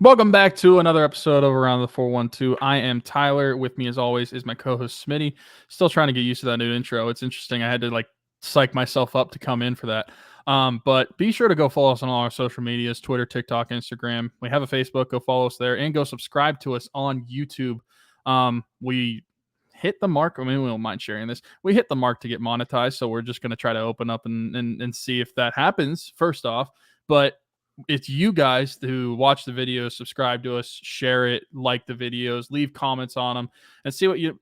Welcome back to another episode of Around the 412. I am Tyler. With me, as always, is my co-host Smitty. Still trying to get used to that new intro. It's interesting. I had to psych myself up to come in for that. But be sure to go follow us on all our social medias: Twitter, TikTok, Instagram. We have a Facebook. Go follow us there, and go subscribe to us on YouTube. We hit the mark. I mean, we don't mind sharing this. We hit the mark to get monetized, so we're just going to try to open up and see if that happens. First off, but it's you guys who watch the videos, subscribe to us, share it, like the videos, leave comments on them, and see what you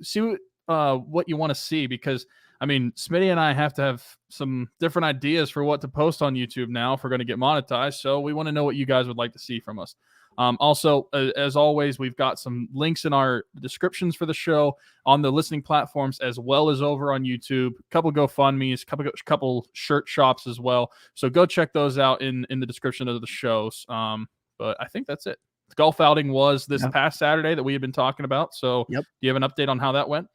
want to see. Because I mean, Smitty and I have to have some different ideas for what to post on YouTube now if we're going to get monetized. So we want to know what you guys would like to see from us. Also, as always, we've got some links in our descriptions for the show on the listening platforms, as well as over on YouTube. A couple GoFundMe's, couple shirt shops as well. So go check those out in the description of the shows. But I think that's it. The golf outing was this past Saturday that we had been talking about. So do you have an update on how that went?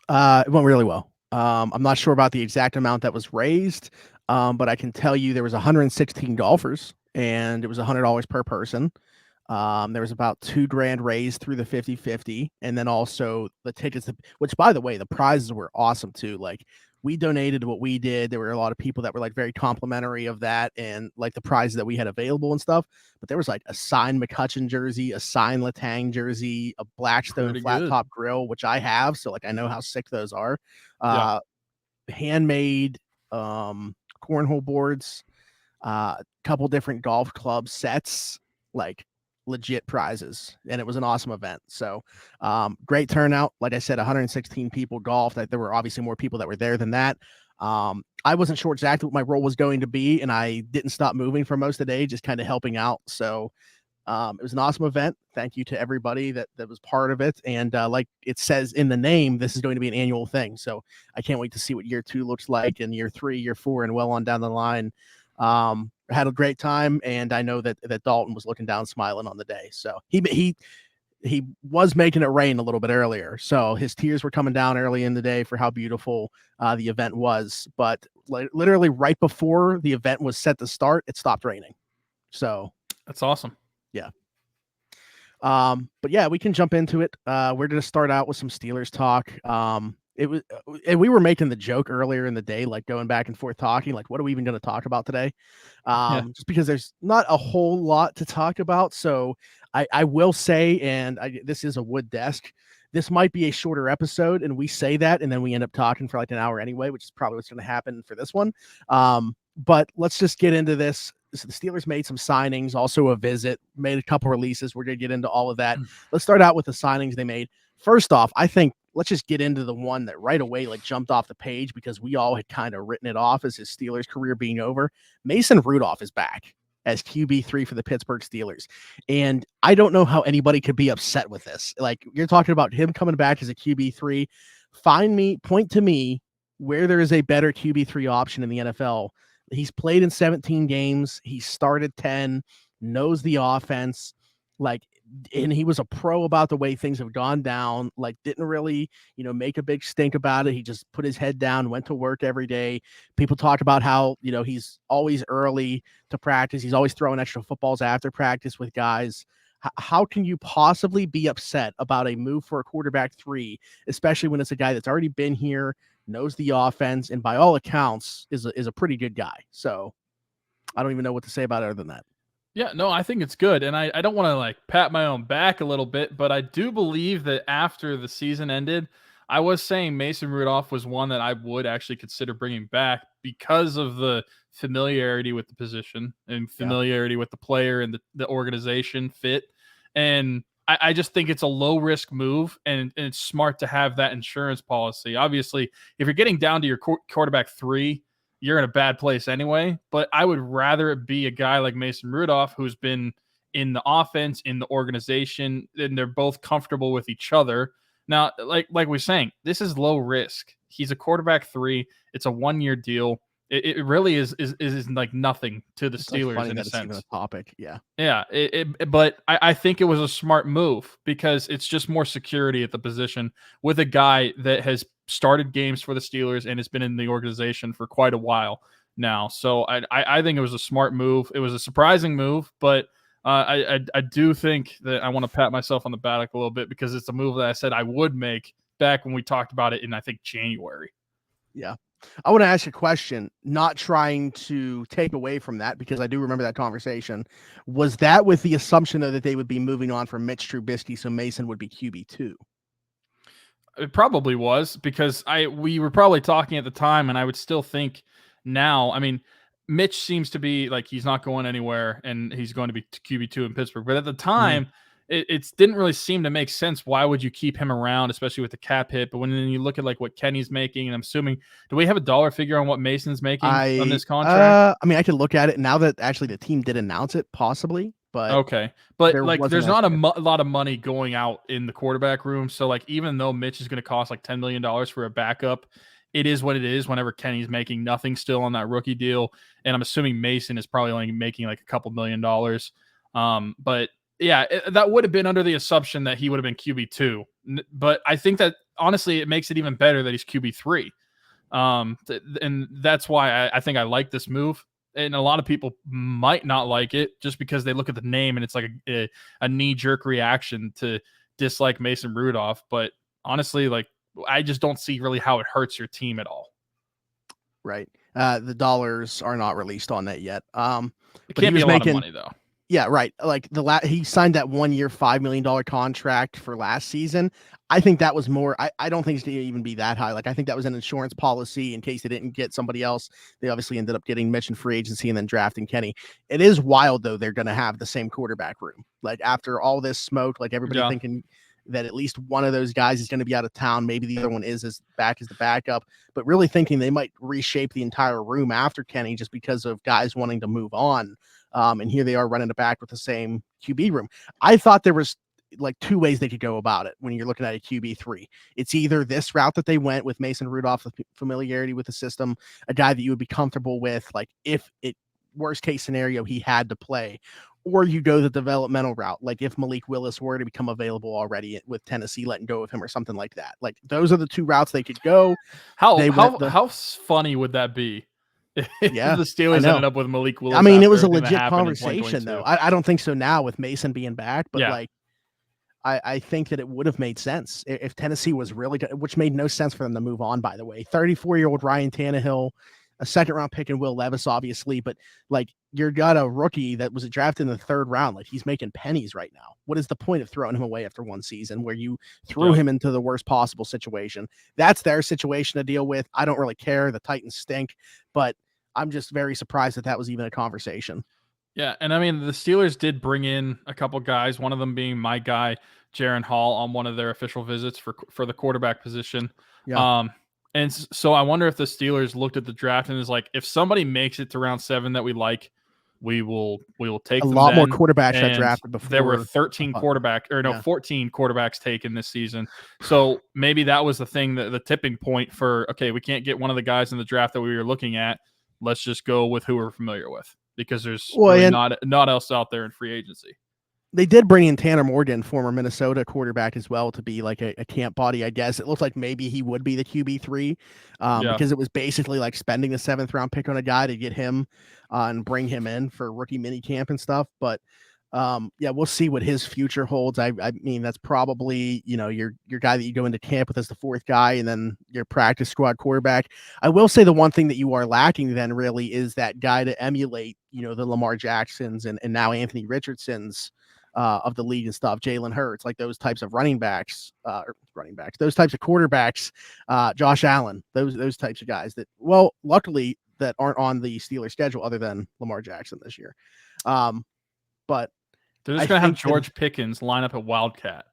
It went really well. I'm not sure about the exact amount that was raised, but I can tell you there was 116 golfers, and it was $100 per person. There was about $2,000 raised through the 50-50, and then also the tickets, which, by the way, the prizes were awesome too. Like, we donated what we did. There were a lot of people that were very complimentary of that and the prizes that we had available and stuff. But there was a signed McCutcheon jersey, a signed Letang jersey, a Blackstone flat top grill, which I have, so I know how sick those are. Handmade cornhole boards, couple different golf club sets, legit prizes, and it was an awesome event. So great turnout. Like I said, 116 people golfed. There were obviously more people that were there than that. I wasn't sure exactly what my role was going to be, and I didn't stop moving for most of the day, just kind of helping out. So it was an awesome event. Thank you to everybody that was part of it. And like it says in the name, this is going to be an annual thing. So I can't wait to see what year 2 looks like, and year 3, year 4, and well on down the line. Had a great time, and I know that Dalton was looking down smiling on the day. So he was making it rain a little bit earlier, so his tears were coming down early in the day for how beautiful the event was. But literally right before the event was set to start, it stopped raining. So that's awesome. Yeah. But yeah, we can jump into it. We're going to start out with some Steelers talk. And we were making the joke earlier in the day, going back and forth talking, what are we even going to talk about today? Just because there's not a whole lot to talk about. So I will say, and this is a wood desk, this might be a shorter episode, and we say that, and then we end up talking for an hour anyway, which is probably what's going to happen for this one. But let's just get into this. So the Steelers made some signings, also a visit, made a couple releases. We're going to get into all of that. Let's start out with the signings they made. First off, I think let's just get into the one that right away jumped off the page, because we all had kind of written it off as his Steelers career being over. Mason Rudolph is back as QB3 for the Pittsburgh Steelers. And I don't know how anybody could be upset with this. You're talking about him coming back as a QB3. Point to me where there is a better QB3 option in the NFL. He's played in 17 games. He started 10, knows the offense, and he was a pro about the way things have gone down, didn't really, make a big stink about it. He just put his head down, went to work every day. People talk about how, he's always early to practice. He's always throwing extra footballs after practice with guys. How can you possibly be upset about a move for a quarterback 3, especially when it's a guy that's already been here, knows the offense, and by all accounts is a pretty good guy? So I don't even know what to say about it other than that. Yeah, no, I think it's good. And I don't want to pat my own back a little bit, but I do believe that after the season ended, I was saying Mason Rudolph was one that I would actually consider bringing back because of the familiarity with the position and familiarity with the player and the organization fit. And I just think it's a low risk move, and it's smart to have that insurance policy. Obviously, if you're getting down to your quarterback 3, you're in a bad place anyway, but I would rather it be a guy like Mason Rudolph, who's been in the offense, in the organization, and they're both comfortable with each other. Now, like we're saying, this is low risk. He's a quarterback 3. It's a 1-year deal. It really is nothing to the Steelers in a sense. A topic, yeah. But I think it was a smart move because it's just more security at the position with a guy that has started games for the Steelers and has been in the organization for quite a while now. So I think it was a smart move. It was a surprising move, but I do think that I want to pat myself on the back a little bit because it's a move that I said I would make back when we talked about it in, I think, January. Yeah. I want to ask a question, not trying to take away from that because I do remember that conversation. Was that with the assumption though that they would be moving on from Mitch Trubisky, so Mason would be QB2? It probably was because we were probably talking at the time, and I would still think now. I mean, Mitch seems to be like he's not going anywhere, and he's going to be QB2 in Pittsburgh. But at the time, it didn't really seem to make sense. Why would you keep him around, especially with the cap hit? But when then you look at like what Kenny's making, and I'm assuming, do we have a dollar figure on what Mason's making on this contract? I mean, I could look at it now that actually the team did announce it, possibly, but okay, but like, there's not a a lot of money going out in the quarterback room. So like, even though Mitch is going to cost like $10 million for a backup, it is what it is. Whenever Kenny's making nothing still on that rookie deal, and I'm assuming Mason is probably only making like a couple $1 million. But yeah, that would have been under the assumption that he would have been QB2. But I think that honestly, it makes it even better that he's QB3. And that's why I think I like this move. And a lot of people might not like it just because they look at the name and it's like a knee-jerk reaction to dislike Mason Rudolph. But honestly, like, I just don't see really how it hurts your team at all. Right. The dollars are not released on that yet. It can't be a lot of money though. Yeah, right. Like he signed that 1 year, $5 million contract for last season. I think that was more. I don't think it's going to even be that high. Like, I think that was an insurance policy in case they didn't get somebody else. They obviously ended up getting Mitch in free agency and then drafting Kenny. It is wild though. They're going to have the same quarterback room. Like, after all this smoke, like everybody thinking that at least one of those guys is going to be out of town. Maybe the other one is as back as the backup, but really thinking they might reshape the entire room after Kenny just because of guys wanting to move on. And here they are running it back with the same QB room. I thought there was like two ways they could go about it when you're looking at a QB3. It's either this route that they went with Mason Rudolph, with familiarity with the system, a guy that you would be comfortable with, like if it worst case scenario he had to play, or you go the developmental route, like if Malik Willis were to become available already with Tennessee letting go of him or something like that. Like, those are the two routes they could go. How funny would that be? Yeah, the Steelers ended up with Malik Willis. I mean, it was a legit conversation, though. I don't think so now with Mason being back, but like, I think that it would have made sense if Tennessee was really good, which made no sense for them to move on, by the way. 34-year-old Ryan Tannehill, a second-round pick in Will Levis, obviously, but like, you got a rookie that was drafted in the third round. Like, he's making pennies right now. What is the point of throwing him away after one season where you threw him into the worst possible situation? That's their situation to deal with. I don't really care. The Titans stink, but I'm just very surprised that was even a conversation. Yeah, and I mean, the Steelers did bring in a couple guys, one of them being my guy, Jaron Hall, on one of their official visits for the quarterback position. Yeah. And so I wonder if the Steelers looked at the draft and is like, if somebody makes it to round 7 that we like, we will take a them lot then. more quarterbacks that drafted before. There were 14 quarterbacks taken this season. So maybe that was the thing, the tipping point for, okay, we can't get one of the guys in the draft that we were looking at. Let's just go with who we're familiar with, because there's really not else out there in free agency. They did bring in Tanner Morgan, former Minnesota quarterback, as well, to be like a camp body, I guess. It looked like maybe he would be the QB3 because it was basically like spending the 7th round pick on a guy to get him and bring him in for rookie mini camp and stuff. But yeah, we'll see what his future holds. I mean, that's probably, your guy that you go into camp with as the 4th guy, and then your practice squad quarterback. I will say the one thing that you are lacking then really is that guy to emulate, the Lamar Jacksons and now Anthony Richardsons of the league and stuff, Jalen Hurts, like those types of those types of quarterbacks, Josh Allen, those types of guys that, well, luckily that aren't on the Steelers schedule other than Lamar Jackson this year. But they're just going to have George Pickens line up at Wildcat,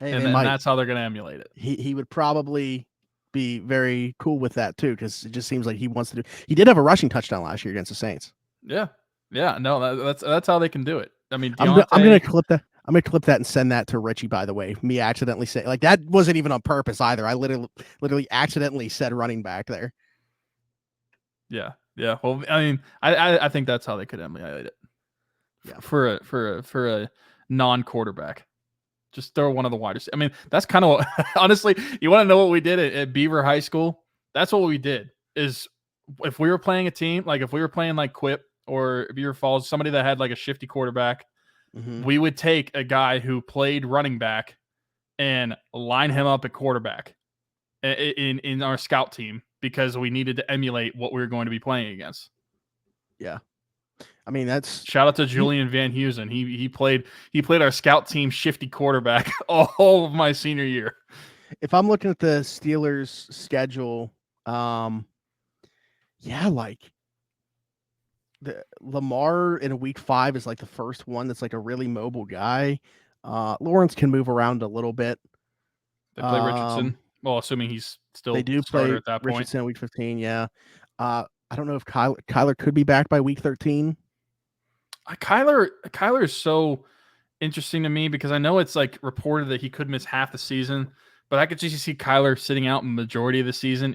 and that's how they're going to emulate it. He would probably be very cool with that too, because it just seems like he wants to do. He did have a rushing touchdown last year against the Saints. Yeah, no, that's how they can do it. I mean, I'm gonna clip that. I'm gonna clip that and send that to Richie. By the way, me accidentally say, like, that wasn't even on purpose either. I literally accidentally said running back there. Yeah. Well, I mean, I think that's how they could emulate it. Yeah. For a non-quarterback, just throw one of the widest. I mean, that's kind of honestly. You want to know what we did at Beaver High School? That's what we did. Is if we were playing a team, like if we were playing like Quip or Beaver Falls, somebody that had like a shifty quarterback, we would take a guy who played running back and line him up at quarterback in our scout team because we needed to emulate what we were going to be playing against. Yeah. I mean, that's shout out to Julian Van Heusen. He played our scout team shifty quarterback all of my senior year. If I'm looking at the Steelers schedule, like the Lamar in week 5 is like the first one that's like a really mobile guy. Lawrence can move around a little bit. They play Richardson. Well, assuming he's still they do starter play at that Richardson point. Week 15. Yeah. I don't know if Kyler could be back by week 13. Kyler is so interesting to me because I know it's like reported that he could miss half the season, but I could just see Kyler sitting out majority of the season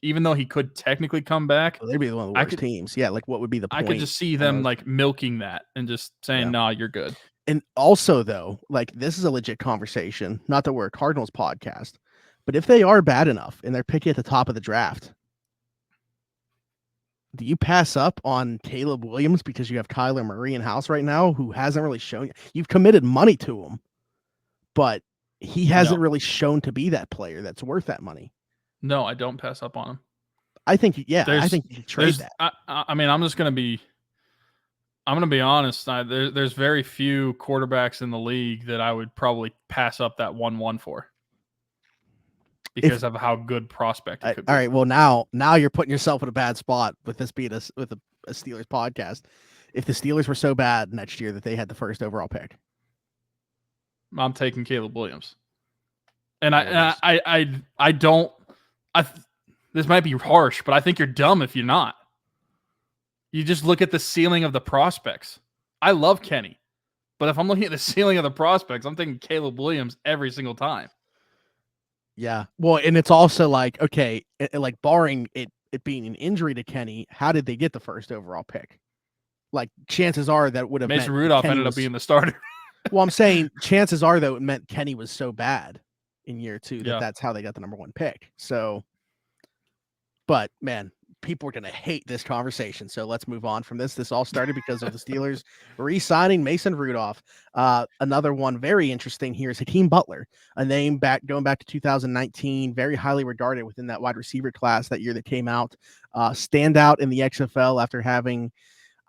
even though he could technically come back. They'd be one of the worst teams. Yeah, like what would be the point? I could just see them like milking that and just saying, "Nah, you're good." And also, though, like this is a legit conversation. Not that we're a Cardinals podcast, but if they are bad enough and they're picky at the top of the draft, do you pass up on Caleb Williams because you have Kyler Murray in house right now, who hasn't really shown? You've committed money to him, but he hasn't really shown to be that player that's worth that money. No, I don't pass up on him. I think you should trade that. I mean, I'm going to be honest. There's very few quarterbacks in the league that I would probably pass up that 1-1 for because of how good prospect it could be. All right. Well, now you're putting yourself in a bad spot with this being a Steelers podcast. If the Steelers were so bad next year that they had the first overall pick, I'm taking Caleb Williams. And I don't. This might be harsh, but I think you're dumb if you're not. You just look at the ceiling of the prospects. I love Kenny, but if I'm looking at the ceiling of the prospects, I'm thinking Caleb Williams every single time. Yeah. Well, and it's also like, okay, like barring it being an injury to Kenny, how did they get the first overall pick? Like chances are that would have Mason Rudolph ended up being the starter. Well, I'm saying chances are though it meant Kenny was so bad in year 2 that's how they got the number 1 pick. So, but man, people are going to hate this conversation. So let's move on from this. This all started because of the Steelers re-signing Mason Rudolph. Another one very interesting here is Hakeem Butler, a name going back to 2019, very highly regarded within that wide receiver class that year that came out. Standout in the XFL after having,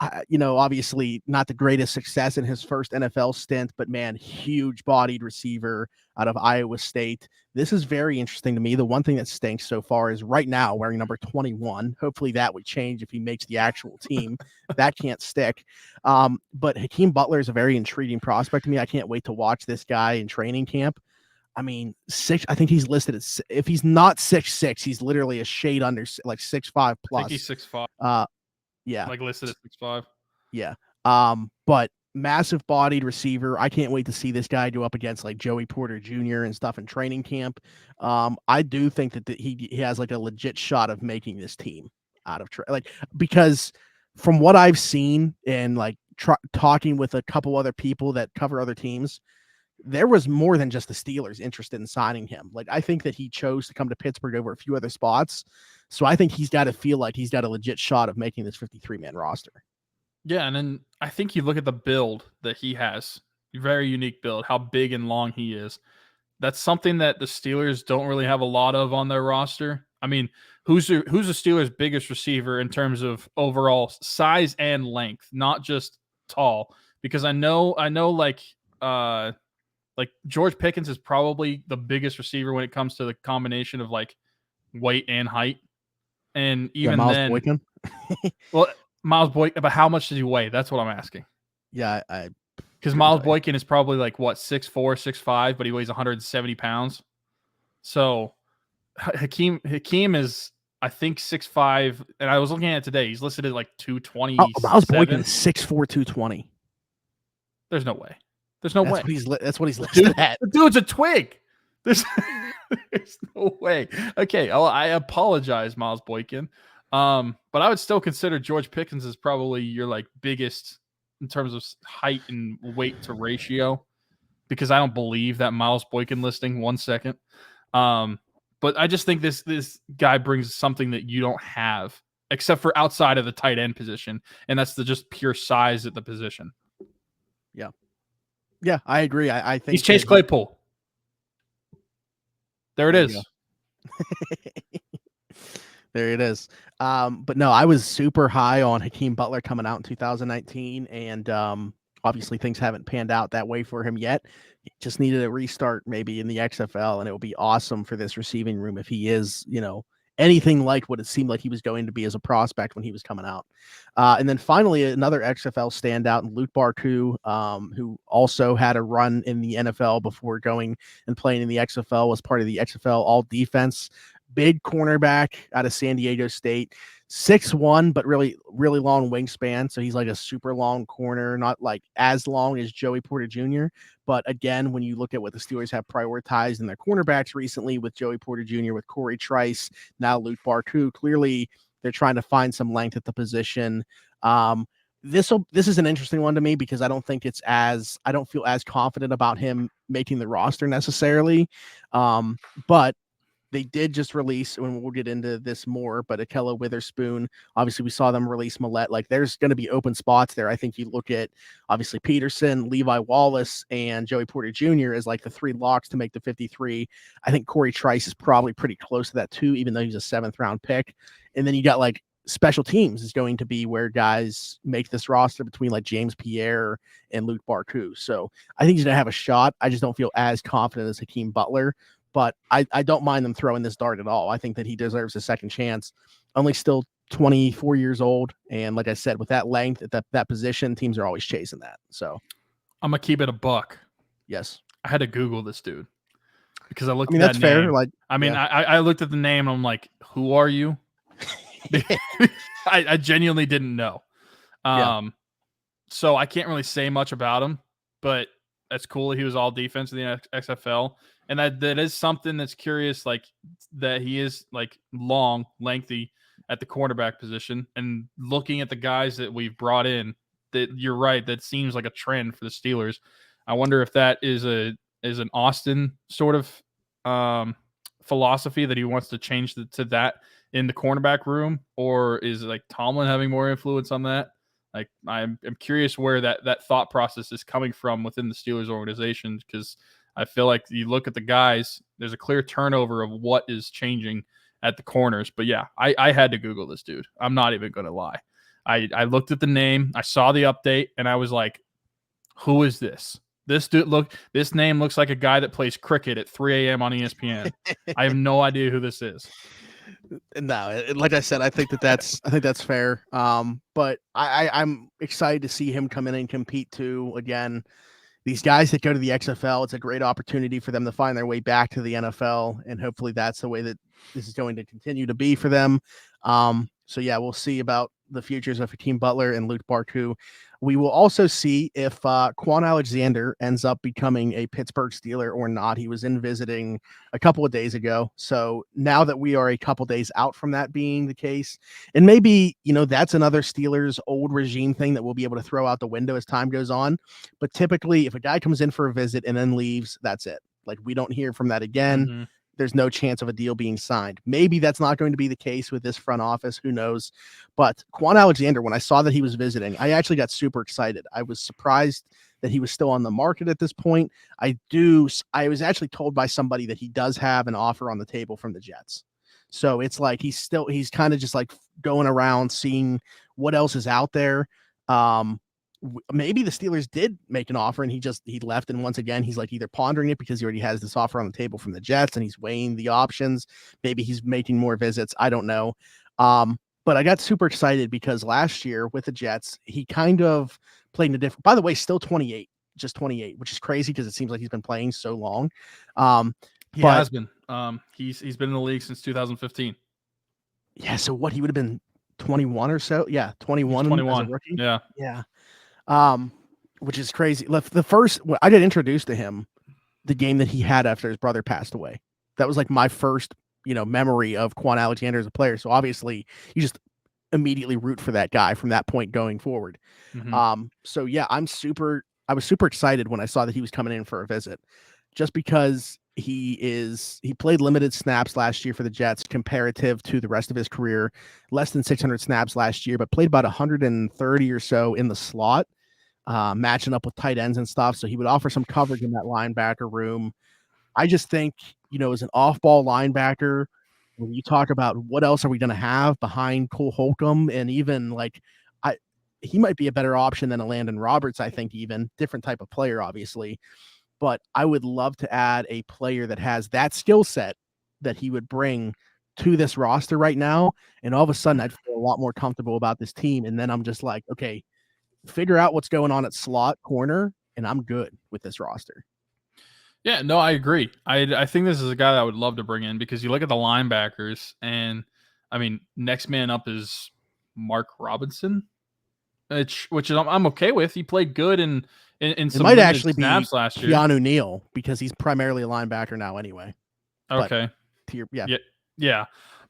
obviously not the greatest success in his first NFL stint, but man, huge bodied receiver out of Iowa State. This is very interesting to me. The one thing that stinks so far is right now wearing number 21. Hopefully that would change if he makes the actual team. That can't stick. But Hakeem Butler is a very intriguing prospect to me. I can't wait to watch this guy in training camp. I mean, I think he's listed as, if he's not 6'6", he's literally a shade under, like 6'5" plus. I think he's 6'5". Yeah. Like listed at 6'5". Yeah. But massive bodied receiver. I can't wait to see this guy go up against like Joey Porter Jr. and stuff in training camp. I do think that he has like a legit shot of making this team out of because from what I've seen and like talking with a couple other people that cover other teams, there was more than just the Steelers interested in signing him. Like, I think that he chose to come to Pittsburgh over a few other spots. So I think he's got to feel like he's got a legit shot of making this 53-man roster. Yeah, and then I think you look at the build that he has, very unique build, how big and long he is. That's something that the Steelers don't really have a lot of on their roster. I mean, who's the Steelers' biggest receiver in terms of overall size and length, not just tall? Because I know like George Pickens is probably the biggest receiver when it comes to the combination of like weight and height. And even Miles then, Boykin? well, Miles Boykin, but how much does he weigh? That's what I'm asking. Yeah, because Miles Boykin is probably like what 6'4", 6'5", but he weighs 170 pounds. So Hakeem is, I think, 6'5", and I was looking at it today. He's listed at like 220. Miles Boykin is 6'4", 220. There's no way. There's no way. That's what he's listed at. The dude's a twig. There's no way. Okay, I apologize, Miles Boykin. But I would still consider George Pickens as probably your like biggest in terms of height and weight to ratio, because I don't believe that Miles Boykin listing 1 second. But I just think this guy brings something that you don't have, except for outside of the tight end position, and that's the just pure size at the position. Yeah. Yeah, I agree. I think He's Chase Claypool. There it is. There it is. But no, I was super high on Hakeem Butler coming out in 2019, and obviously things haven't panned out that way for him yet. He just needed a restart maybe in the XFL, and it would be awesome for this receiving room if he is, anything like what it seemed like he was going to be as a prospect when he was coming out. And then finally, another XFL standout, Luke Barcoo, who also had a run in the NFL before going and playing in the XFL, was part of the XFL All Defense. Big cornerback out of San Diego State, 6'1", but really, really long wingspan. So he's like a super long corner, not like as long as Joey Porter Jr. But again, when you look at what the Steelers have prioritized in their cornerbacks recently with Joey Porter Jr., with Corey Trice, now Luke Barcoo, clearly they're trying to find some length at the position. This is an interesting one to me because I don't feel as confident about him making the roster necessarily. But they did just release, and we'll get into this more, but Akella Witherspoon, obviously we saw them release Millette. Like there's going to be open spots there. I think you look at obviously Peterson, Levi Wallace, and Joey Porter Jr. as like the three locks to make the 53. I think Corey Trice is probably pretty close to that too, even though he's a 7th round pick. And then you got like special teams is going to be where guys make this roster between like James Pierre and Luke Barcoo. So I think he's going to have a shot. I just don't feel as confident as Hakeem Butler. But I don't mind them throwing this dart at all. I think that he deserves a second chance. Only still 24 years old. And like I said, with that length at that position, teams are always chasing that. So I'm going to keep it a buck. Yes. I had to Google this dude because I looked at that that's name. Fair. Like, I looked at the name and I'm like, who are you? I genuinely didn't know. So I can't really say much about him, but that's cool. He was all defense in the XFL. And that is something that's curious, like that he is like long, lengthy at the cornerback position. And looking at the guys that we've brought in, that you're right, that seems like a trend for the Steelers. I wonder if that is an Austin sort of philosophy that he wants to change to that in the cornerback room, or is like Tomlin having more influence on that? Like I'm curious where that thought process is coming from within the Steelers organization, because I feel like you look at the guys, there's a clear turnover of what is changing at the corners. But yeah, I had to Google this dude. I'm not even going to lie. I looked at the name, I saw the update, and I was like, who is this? This name looks like a guy that plays cricket at 3 a.m. on ESPN. I have no idea who this is. No, like I said, I think that's fair. But I'm excited to see him come in and compete too. Again, these guys that go to the XFL, it's a great opportunity for them to find their way back to the NFL, and hopefully that's the way that this is going to continue to be for them. So yeah, we'll see about the futures of Hakeem Butler and Luke Barcoo. We will also see if Kwon Alexander ends up becoming a Pittsburgh Steeler or not. He was in visiting a couple of days ago. So now that we are a couple days out from that being the case, and maybe, that's another Steelers old regime thing that we'll be able to throw out the window as time goes on. But typically, if a guy comes in for a visit and then leaves, that's it. Like we don't hear from that again. Mm-hmm. There's no chance of a deal being signed. Maybe that's not going to be the case with this front office. Who knows? But Kwon Alexander, when I saw that he was visiting, I actually got super excited. I was surprised that he was still on the market at this point. I was actually told by somebody that he does have an offer on the table from the Jets. So it's like he's kind of just like going around seeing what else is out there. Maybe the Steelers did make an offer and he left. And once again, he's like either pondering it because he already has this offer on the table from the Jets and he's weighing the options. Maybe he's making more visits. I don't know. But I got super excited because last year with the Jets, he kind of played in a different, by the way, still 28, just 28, which is crazy because it seems like he's been playing so long. He has been. He's been in the league since 2015. Yeah. So what, he would have been 21 or so? Yeah. 21. 21. As a rookie. Yeah. Yeah. Which is crazy. The first, I got introduced to him the game that he had after his brother passed away. That was like my first, memory of Kwon Alexander as a player. So obviously you just immediately root for that guy from that point going forward. Mm-hmm. So yeah, I was super excited when I saw that he was coming in for a visit, just because he played limited snaps last year for the Jets comparative to the rest of his career, less than 600 snaps last year, but played about 130 or so in the slot. matching up with tight ends and stuff. So he would offer some coverage in that linebacker room. I just think, as an off-ball linebacker, when you talk about what else are we going to have behind Cole Holcomb, and even he might be a better option than a Landon Roberts, I think, even different type of player, obviously. But I would love to add a player that has that skill set that he would bring to this roster right now. And all of a sudden, I'd feel a lot more comfortable about this team. And then I'm just like, okay, figure out what's going on at slot corner, and I'm good with this roster. Yeah, no, I agree. I think this is a guy that I would love to bring in because you look at the linebackers, and I mean, next man up is Mark Robinson, which is I'm okay with. He played good in some might actually snaps be last year. Keanu Neal because he's primarily a linebacker now anyway. Okay. Yeah.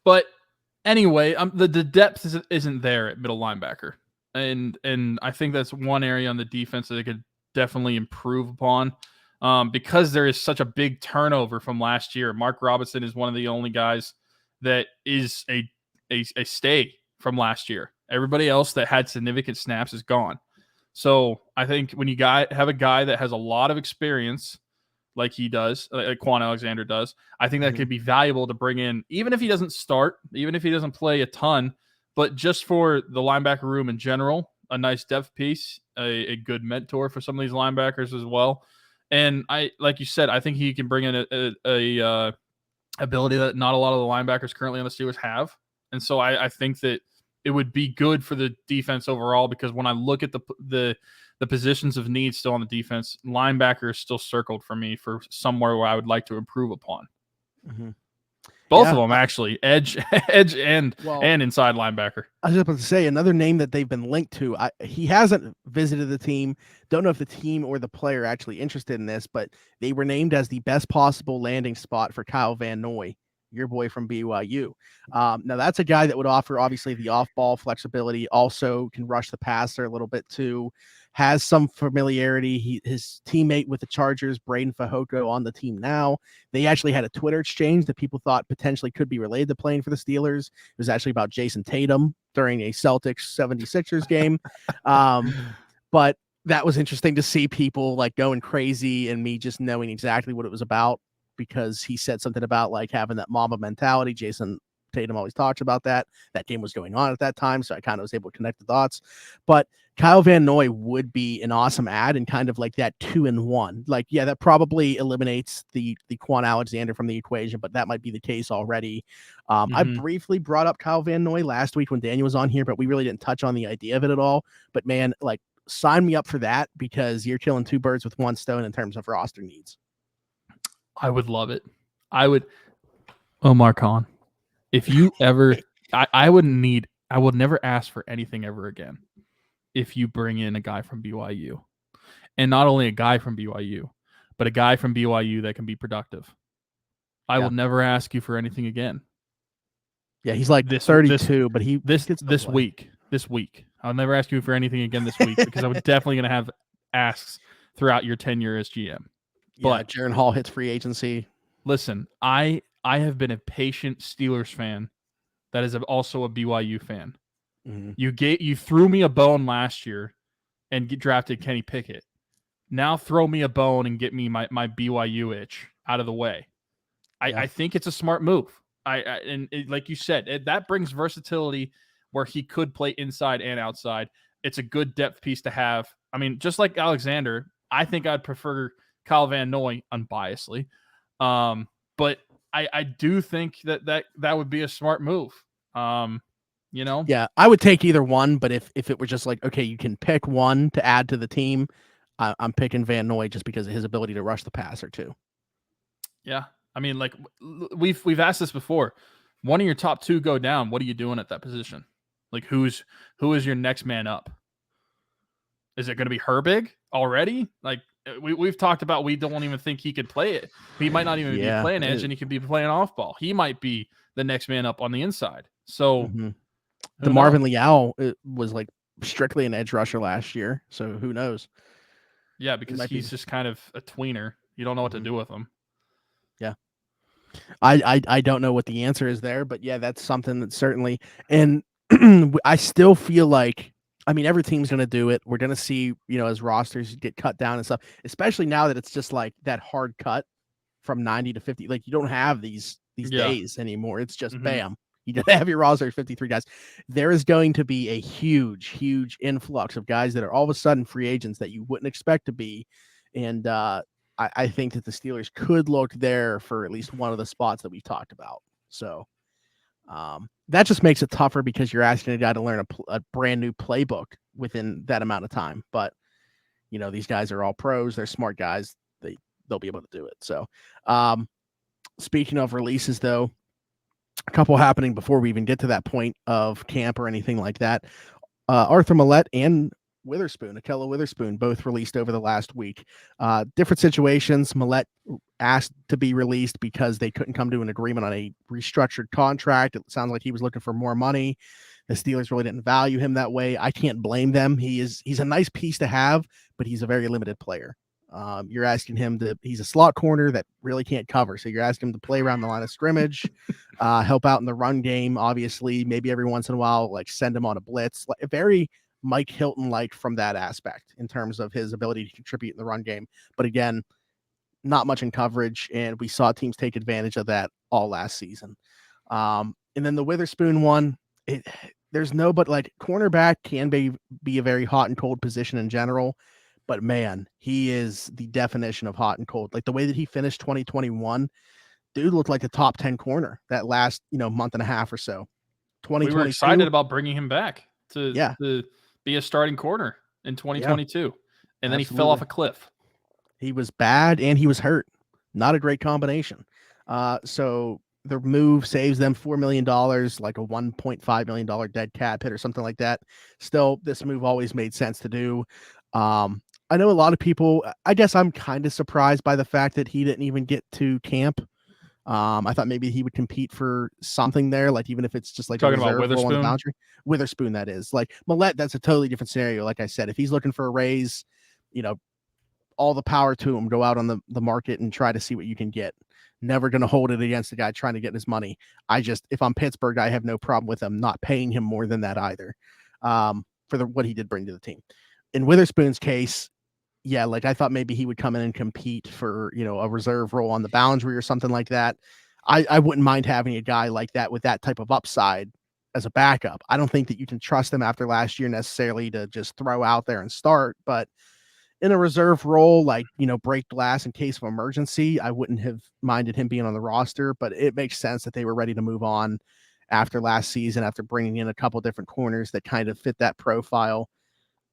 But anyway, the depth isn't there at middle linebacker, and I think that's one area on the defense that they could definitely improve upon. Because there is such a big turnover from last year. Mark Robinson is one of the only guys that is a stay from last year. Everybody else that had significant snaps is gone. So I think when you have a guy that has a lot of experience like he does, like Kwon Alexander does, I think that could be valuable to bring in, even if he doesn't start, even if he doesn't play a ton, but just for the linebacker room in general, a nice depth piece, a good mentor for some of these linebackers as well. And like you said, I think he can bring in a ability that not a lot of the linebackers currently on the Steelers have. And so I think that it would be good for the defense overall, because when I look at the positions of need still on the defense, linebacker is still circled for me for somewhere where I would like to improve upon. Mm-hmm. Both of them, actually, edge and inside linebacker. I was just about to say, another name that they've been linked to. He hasn't visited the team. Don't know if the team or the player actually interested in this, but they were named as the best possible landing spot for Kyle Van Noy, your boy from BYU. Now that's a guy that would offer obviously the off-ball flexibility. Also can rush the passer a little bit too. Has some familiarity. His teammate with the Chargers, Braden Fajoko, on the team now. They actually had a Twitter exchange that people thought potentially could be related to playing for the Steelers. It was actually about Jason Tatum during a Celtics 76ers game. But that was interesting to see people like going crazy and me just knowing exactly what it was about, because he said something about like having that Mamba mentality. Jason Tatum always talks about that. That game was going on at that time, so I kind of was able to connect the dots. But Kyle Van Noy would be an awesome add and kind of like that 2-in-1. Like, yeah, that probably eliminates the Kwon Alexander from the equation, but that might be the case already. I briefly brought up Kyle Van Noy last week when Daniel was on here, but we really didn't touch on the idea of it at all. But man, like, sign me up for that, because you're killing two birds with one stone in terms of roster needs. I would love it. I would. Omar Khan, if you ever, I would never ask for anything ever again if you bring in a guy from BYU. And not only a guy from BYU, but a guy from BYU that can be productive. I will never ask you for anything again. Yeah, he's like 32, but this week. I'll never ask you for anything again this week, because I was definitely going to have asks throughout your tenure as GM. But Jaron Hall hits free agency. Listen, I have been a patient Steelers fan that is also a BYU fan. Mm-hmm. You threw me a bone last year and drafted Kenny Pickett. Now throw me a bone and get me my BYU itch out of the way. I think it's a smart move. Like you said, that brings versatility where he could play inside and outside. It's a good depth piece to have. I mean, just like Alexander, I think I'd prefer Kyle Van Noy unbiasedly. But I do think that would be a smart move. Yeah, I would take either one, but if it were just like, okay, you can pick one to add to the team, I'm picking Van Noy just because of his ability to rush the passer too. Yeah, I mean, like we've asked this before. One of your top two go down. What are you doing at that position? Like, who is your next man up? Is it going to be Herbig already? Like, we've talked about, we don't even think he could play it. He might not even be playing edge, and he could be playing off ball. He might be the next man up on the inside. So the Marvin Leal was like strictly an edge rusher last year. So who knows? Yeah, because he's just kind of a tweener. You don't know what to do with him. Yeah. I don't know what the answer is there, but yeah, that's something that certainly, and I still feel like I mean, every team's going to do it. We're going to see, as rosters get cut down and stuff, especially now that it's just like that hard cut from 90 to 50. Like, you don't have these Yeah. days anymore. It's just bam. You just have your roster 53 guys. There is going to be a huge influx of guys that are all of a sudden free agents that you wouldn't expect to be. And I think that the Steelers could look there for at least one of the spots that we talked about. So that just makes it tougher because you're asking a guy to learn a brand new playbook within that amount of time. But, these guys are all pros. They're smart guys. They'll be able to do it. So speaking of releases, though, a couple happening before we even get to that point of camp or anything like that. Arthur Millette and Akella Witherspoon, both released over the last week. Different situations. Millette asked to be released because they couldn't come to an agreement on a restructured contract. It sounds like he was looking for more money. The Steelers really didn't value him that way. I can't blame them. He's a nice piece to have, but he's a very limited player. You're asking him he's a slot corner that really can't cover. So you're asking him to play around the line of scrimmage, help out in the run game, obviously, maybe every once in a while, like send him on a blitz, like very Mike Hilton-like from that aspect in terms of his ability to contribute in the run game. But again, not much in coverage, and we saw teams take advantage of that all last season. And then the Witherspoon one, there's no, but like cornerback can be a very hot and cold position in general. But man, he is the definition of hot and cold. Like the way that he finished 2021, dude looked like a top 10 corner that last, month and a half or so. We were excited about bringing him back to be a starting corner in 2022. And then he fell off a cliff. He was bad and he was hurt. Not a great combination. So the move saves them $4 million, like a $1.5 million dead cap hit or something like that. Still, this move always made sense to do. I know a lot of people, I guess I'm kind of surprised by the fact that he didn't even get to camp. I thought maybe he would compete for something there, like even if it's just like talking about Witherspoon on the boundary. Witherspoon, that is. Like Millette, that's a totally different scenario. Like I said, if he's looking for a raise, all the power to him. Go out on the market and try to see what you can get. Never going to hold it against the guy trying to get his money. If I'm Pittsburgh, I have no problem with them not paying him more than that either, for what he did bring to the team. In Witherspoon's case, yeah, like I thought maybe he would come in and compete for, a reserve role on the boundary or something like that. I wouldn't mind having a guy like that with that type of upside as a backup. I don't think that you can trust him after last year necessarily to just throw out there and start, but in a reserve role, like, break glass in case of emergency, I wouldn't have minded him being on the roster, but it makes sense that they were ready to move on after last season, after bringing in a couple different corners that kind of fit that profile.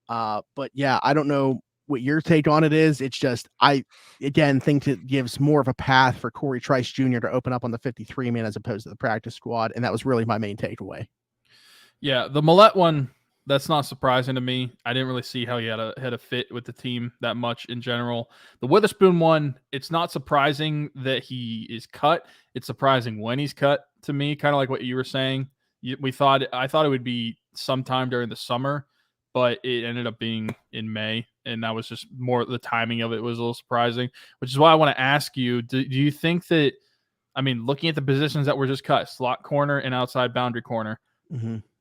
But yeah, I don't know what your take on it is. It's just, I, again, think it gives more of a path for Corey Trice Jr. to open up on the 53 man as opposed to the practice squad. And that was really my main takeaway. Yeah. The Millette one, that's not surprising to me. I didn't really see how he had a fit with the team that much in general. The Witherspoon one, it's not surprising that he is cut. It's surprising when he's cut to me, kind of like what you were saying. I thought it would be sometime during the summer, but it ended up being in May, and that was just more the timing of it was a little surprising, which is why I want to ask you, do you think that, looking at the positions that were just cut, slot corner and outside boundary corner,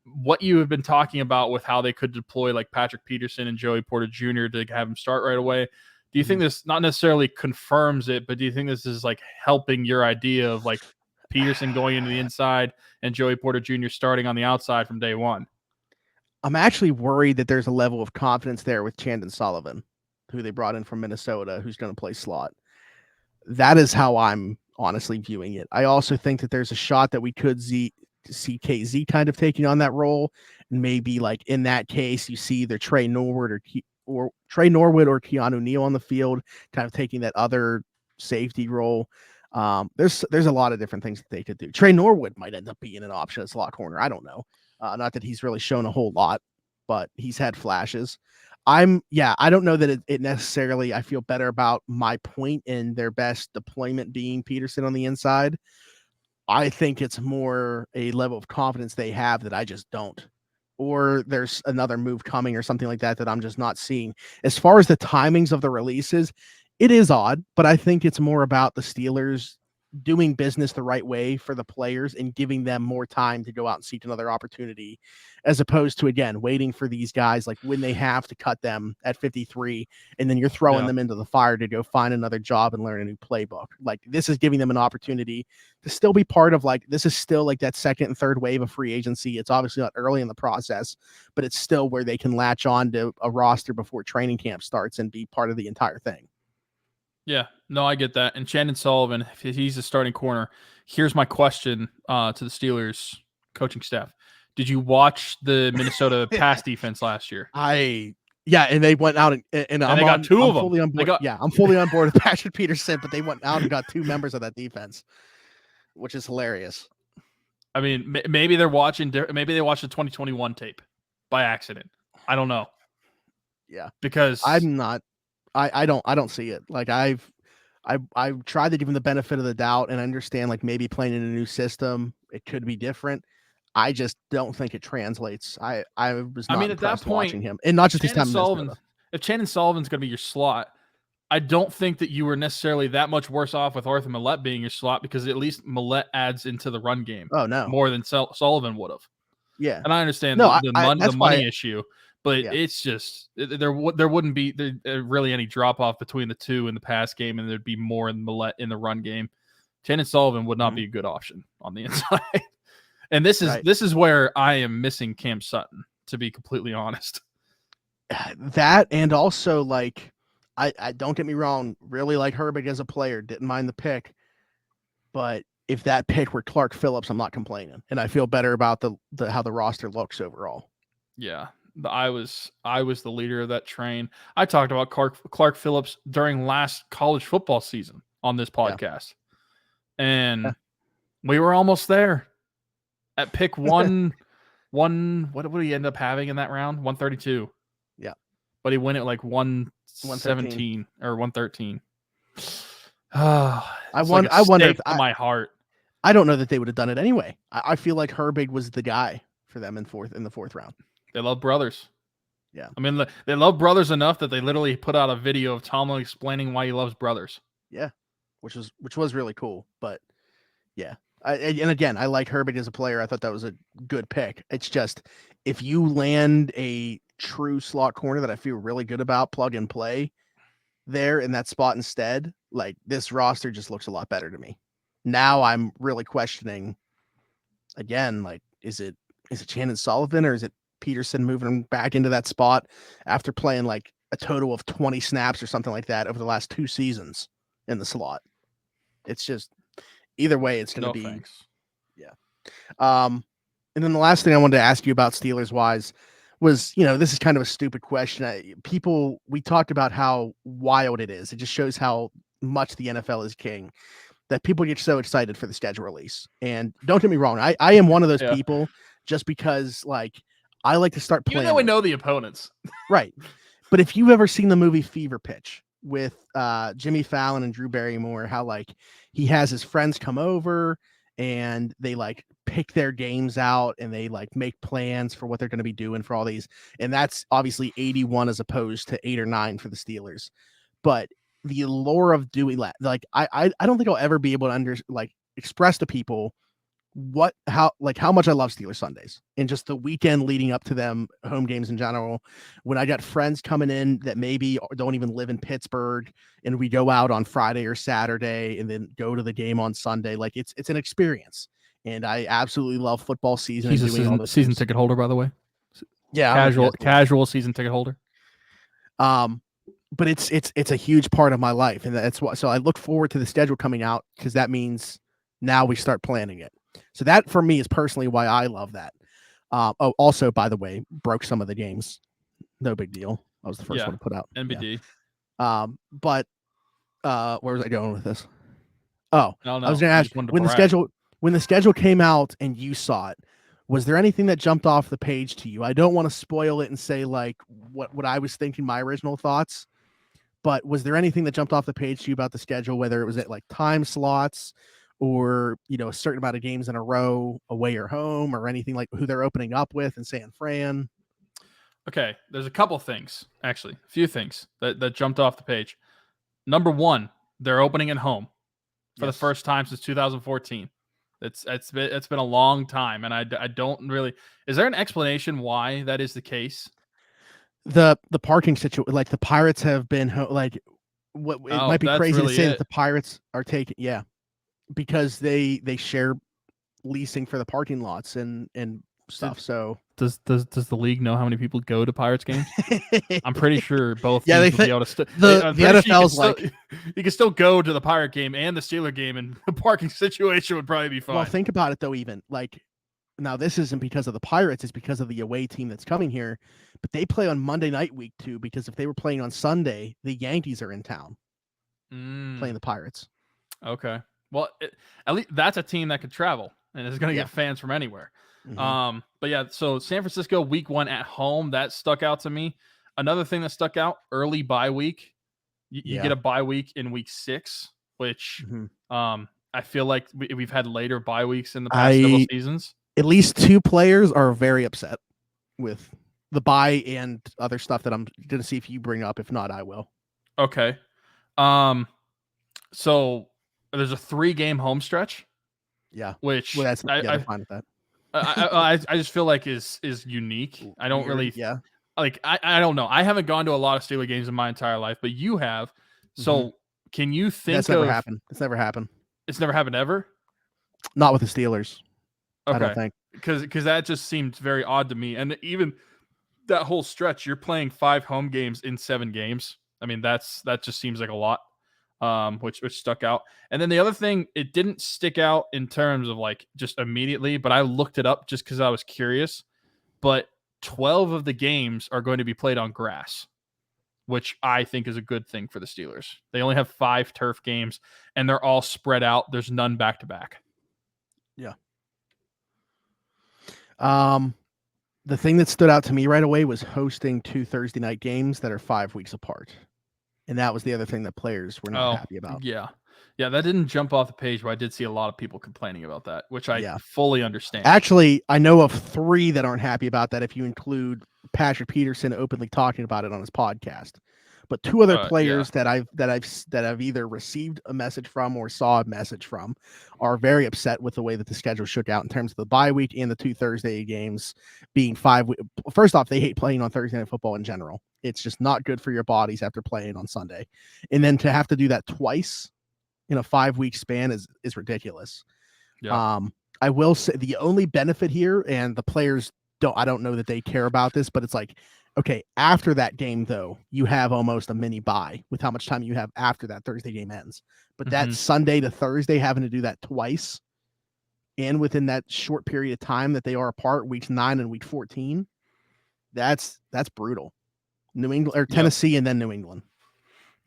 what you have been talking about with how they could deploy like Patrick Peterson and Joey Porter Jr. to have him start right away, do you think this not necessarily confirms it, but do you think this is like helping your idea of like Peterson going into the inside and Joey Porter Jr. starting on the outside from day one? I'm actually worried that there's a level of confidence there with Chandon Sullivan, who they brought in from Minnesota, who's going to play slot. That is how I'm honestly viewing it. I also think that there's a shot that we could see KZ kind of taking on that role. And maybe like in that case, you see either Trey Norwood or Keanu Neal on the field, kind of taking that other safety role. There's a lot of different things that they could do. Trey Norwood might end up being an option as slot corner. I don't know. Not that he's really shown a whole lot, but he's had flashes. I don't know that it necessarily, I feel better about my point in their best deployment being Peterson on the inside. I think it's more a level of confidence they have that I just don't. Or there's another move coming or something like that I'm just not seeing. As far as the timings of the releases, it is odd, but I think it's more about the Steelers doing business the right way for the players and giving them more time to go out and seek another opportunity, as opposed to, again, waiting for these guys like when they have to cut them at 53 and then you're throwing them into the fire to go find another job and learn a new playbook. Like, this is giving them an opportunity to still be part of, like, this is still like that second and third wave of free agency. It's obviously not early in the process, but it's still where they can latch on to a roster before training camp starts and be part of the entire thing. Yeah, no, I get that. And Shannon Sullivan, if he's a starting corner, here's my question to the Steelers coaching staff. Did you watch the Minnesota pass defense last year? Yeah, and they went out and they got two of them. Fully on board. I'm fully on board with Patrick Peterson, but they went out and got 2 members of that defense, which is hilarious. I mean, maybe they're watching. Maybe they watched the 2021 tape by accident. I don't know. Yeah, because I'm not. I don't see it. Like, I've tried to give him the benefit of the doubt and understand, like, maybe playing in a new system, it could be different. I just don't think it translates. I was not at that point watching him, and not just his time in Minnesota. If Shannon Sullivan's going to be your slot, I don't think that you were necessarily that much worse off with Arthur Millette being your slot, because at least Millette adds into the run game. Oh, no, more than Sullivan would have. Yeah, and I understand the money issue. But Yeah. it's just there wouldn't be really any drop off between the two in the pass game, and there'd be more in Millette in the run game. Shannon Sullivan would not be a good option on the inside. And this is where I am missing Cam Sutton, to be completely honest. That, and also, like, I don't get me wrong, really like Herbig as a player, didn't mind the pick, but if that pick were Clark Phillips, I'm not complaining, and I feel better about the how the roster looks overall. Yeah. I was the leader of that train. I talked about Clark Phillips during last college football season on this podcast. Yeah. And we were almost there at pick one. What did he end up having in that round? 132. Yeah. But he went at like 117 or 113. I wonder if my heart. I don't know that they would have done it anyway. I feel like Herbig was the guy for them in the fourth round. They love brothers. Yeah. I mean, they love brothers enough that they literally put out a video of Tomlin explaining why he loves brothers. Yeah. Which was really cool. But yeah. And again, I like Herbig as a player. I thought that was a good pick. It's just, if you land a true slot corner that I feel really good about, plug and play there in that spot instead, like, this roster just looks a lot better to me. Now I'm really questioning again, like, is it Shannon Sullivan, or is it Peterson moving back into that spot after playing like a total of 20 snaps or something like that over the last 2 seasons in the slot? It's just, either way, it's going to be. Thanks. Yeah. And then the last thing I wanted to ask you about Steelers wise was, this is kind of a stupid question. We talked about how wild it is. It just shows how much the NFL is king, that people get so excited for the schedule release. And don't get me wrong, I am one of those people, just because, like, I like to start playing. Even though we know the opponents. Right. But if you've ever seen the movie Fever Pitch with Jimmy Fallon and Drew Barrymore, how, like, he has his friends come over and they, like, pick their games out and they, like, make plans for what they're going to be doing for all these. And that's obviously 81 as opposed to 8 or 9 for the Steelers. But the allure of doing that, like, I don't think I'll ever be able to express to people how much I love Steelers Sundays and just the weekend leading up to them, home games in general. When I got friends coming in that maybe don't even live in Pittsburgh, and we go out on Friday or Saturday and then go to the game on Sunday, like, it's an experience. And I absolutely love football season. He's a season ticket holder, by the way. Yeah, casual season ticket holder. But it's a huge part of my life, and that's why. So I look forward to the schedule coming out, because that means now we start planning it. So that, for me, is personally why I love that. Also, by the way, broke some of the games. No big deal. I was the first one to put out NBD. Yeah. But where was I going with this? Oh, no. I was going to ask, when the schedule came out and you saw it, was there anything that jumped off the page to you? I don't want to spoil it and say, like, what I was thinking, my original thoughts, but was there anything that jumped off the page to you about the schedule, whether it was at, like, time slots or, a certain amount of games in a row, away or home, or anything, like who they're opening up with in San Fran? Okay, there's a couple things, actually, a few things that jumped off the page. Number one, they're opening at home. for the first time since 2014. It's been a long time, and I don't really. Is there an explanation why that is the case? The parking situation, like the Pirates have been like, what it might be crazy to say that the Pirates are taking, because they share leasing for the parking lots and stuff. So does the league know how many people go to Pirates games? I'm pretty sure both they teams will be able to. The NFL's sure you can still go to the Pirate game and the Steeler game, and the parking situation would probably be fine. Well, think about it though. Even like now, this isn't because of the Pirates; it's because of the away team that's coming here. But they play on Monday night week 2 because if they were playing on Sunday, the Yankees are in town playing the Pirates. Okay, well, at least that's a team that could travel and is going to get fans from anywhere. Mm-hmm. But yeah, so San Francisco week 1 at home, that stuck out to me. Another thing that stuck out, early bye week. You get a bye week in week 6, which I feel like we've had later bye weeks in the past several seasons. At least 2 players are very upset with the bye and other stuff that I'm going to see if you bring up. If not, I will. Okay. So there's a 3-game home stretch. Yeah. Which that's I'm fine with that. I just feel like is unique. I don't really like I don't know. I haven't gone to a lot of Steeler games in my entire life, but you have. So can you think that's never happened? It's never happened. It's never happened ever? Not with the Steelers. Okay. I don't think. Because that just seemed very odd to me. And even that whole stretch, you're playing 5 home games in 7 games. I mean, that just seems like a lot. Which stuck out. And then the other thing, it didn't stick out in terms of like just immediately, but I looked it up just because I was curious. But 12 of the games are going to be played on grass, which I think is a good thing for the Steelers. They only have 5 turf games, and they're all spread out. There's none back-to-back. Yeah. The thing that stood out to me right away was hosting 2 Thursday night games that are 5 weeks apart. And that was the other thing that players were not happy about. Yeah. Yeah, that didn't jump off the page, but I did see a lot of people complaining about that, which I fully understand. Actually, I know of 3 that aren't happy about that if you include Patrick Peterson openly talking about it on his podcast. But 2 other players that I've either received a message from or saw a message from are very upset with the way that the schedule shook out in terms of the bye week and the 2 Thursday games being 5. First off, they hate playing on Thursday Night Football in general. It's just not good for your bodies after playing on Sunday. And then to have to do that twice in a 5-week span is ridiculous. Yeah. I will say the only benefit here, and the players I don't know that they care about this, but it's like, okay, after that game, though, you have almost a mini bye with how much time you have after that Thursday game ends. But that Sunday to Thursday, having to do that twice, and within that short period of time that they are apart, weeks 9 and week 14, that's brutal. New England or Tennessee and then New England.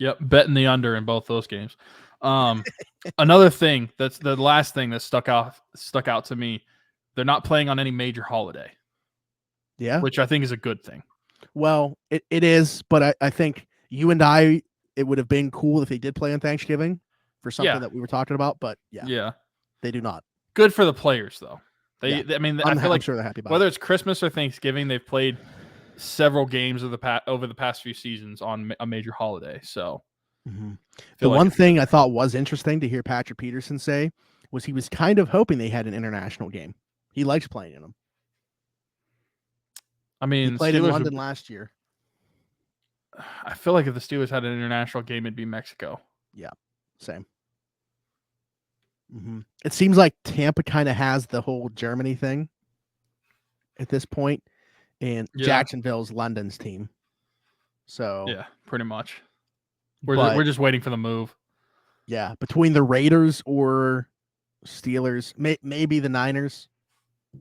Yep, betting the under in both those games. Another thing, that's the last thing that stuck out to me, they're not playing on any major holiday. Yeah. Which I think is a good thing. Well, it is, but I think you and I, it would have been cool if they did play on Thanksgiving for something that we were talking about, but they do not. Good for the players, though. I mean, I feel like sure they're happy about whether it's Christmas or Thanksgiving, they've played several games over the past few seasons on a major holiday. So the one thing I thought was interesting to hear Patrick Peterson say was he was kind of hoping they had an international game. He likes playing in them. I mean, he played in London last year. I feel like if the Steelers had an international game, it'd be Mexico. Yeah, same. It seems like Tampa kind of has the whole Germany thing at this point, and Jacksonville's London's team. So yeah, pretty much. We're just waiting for the move. Yeah, between the Raiders or Steelers, maybe the Niners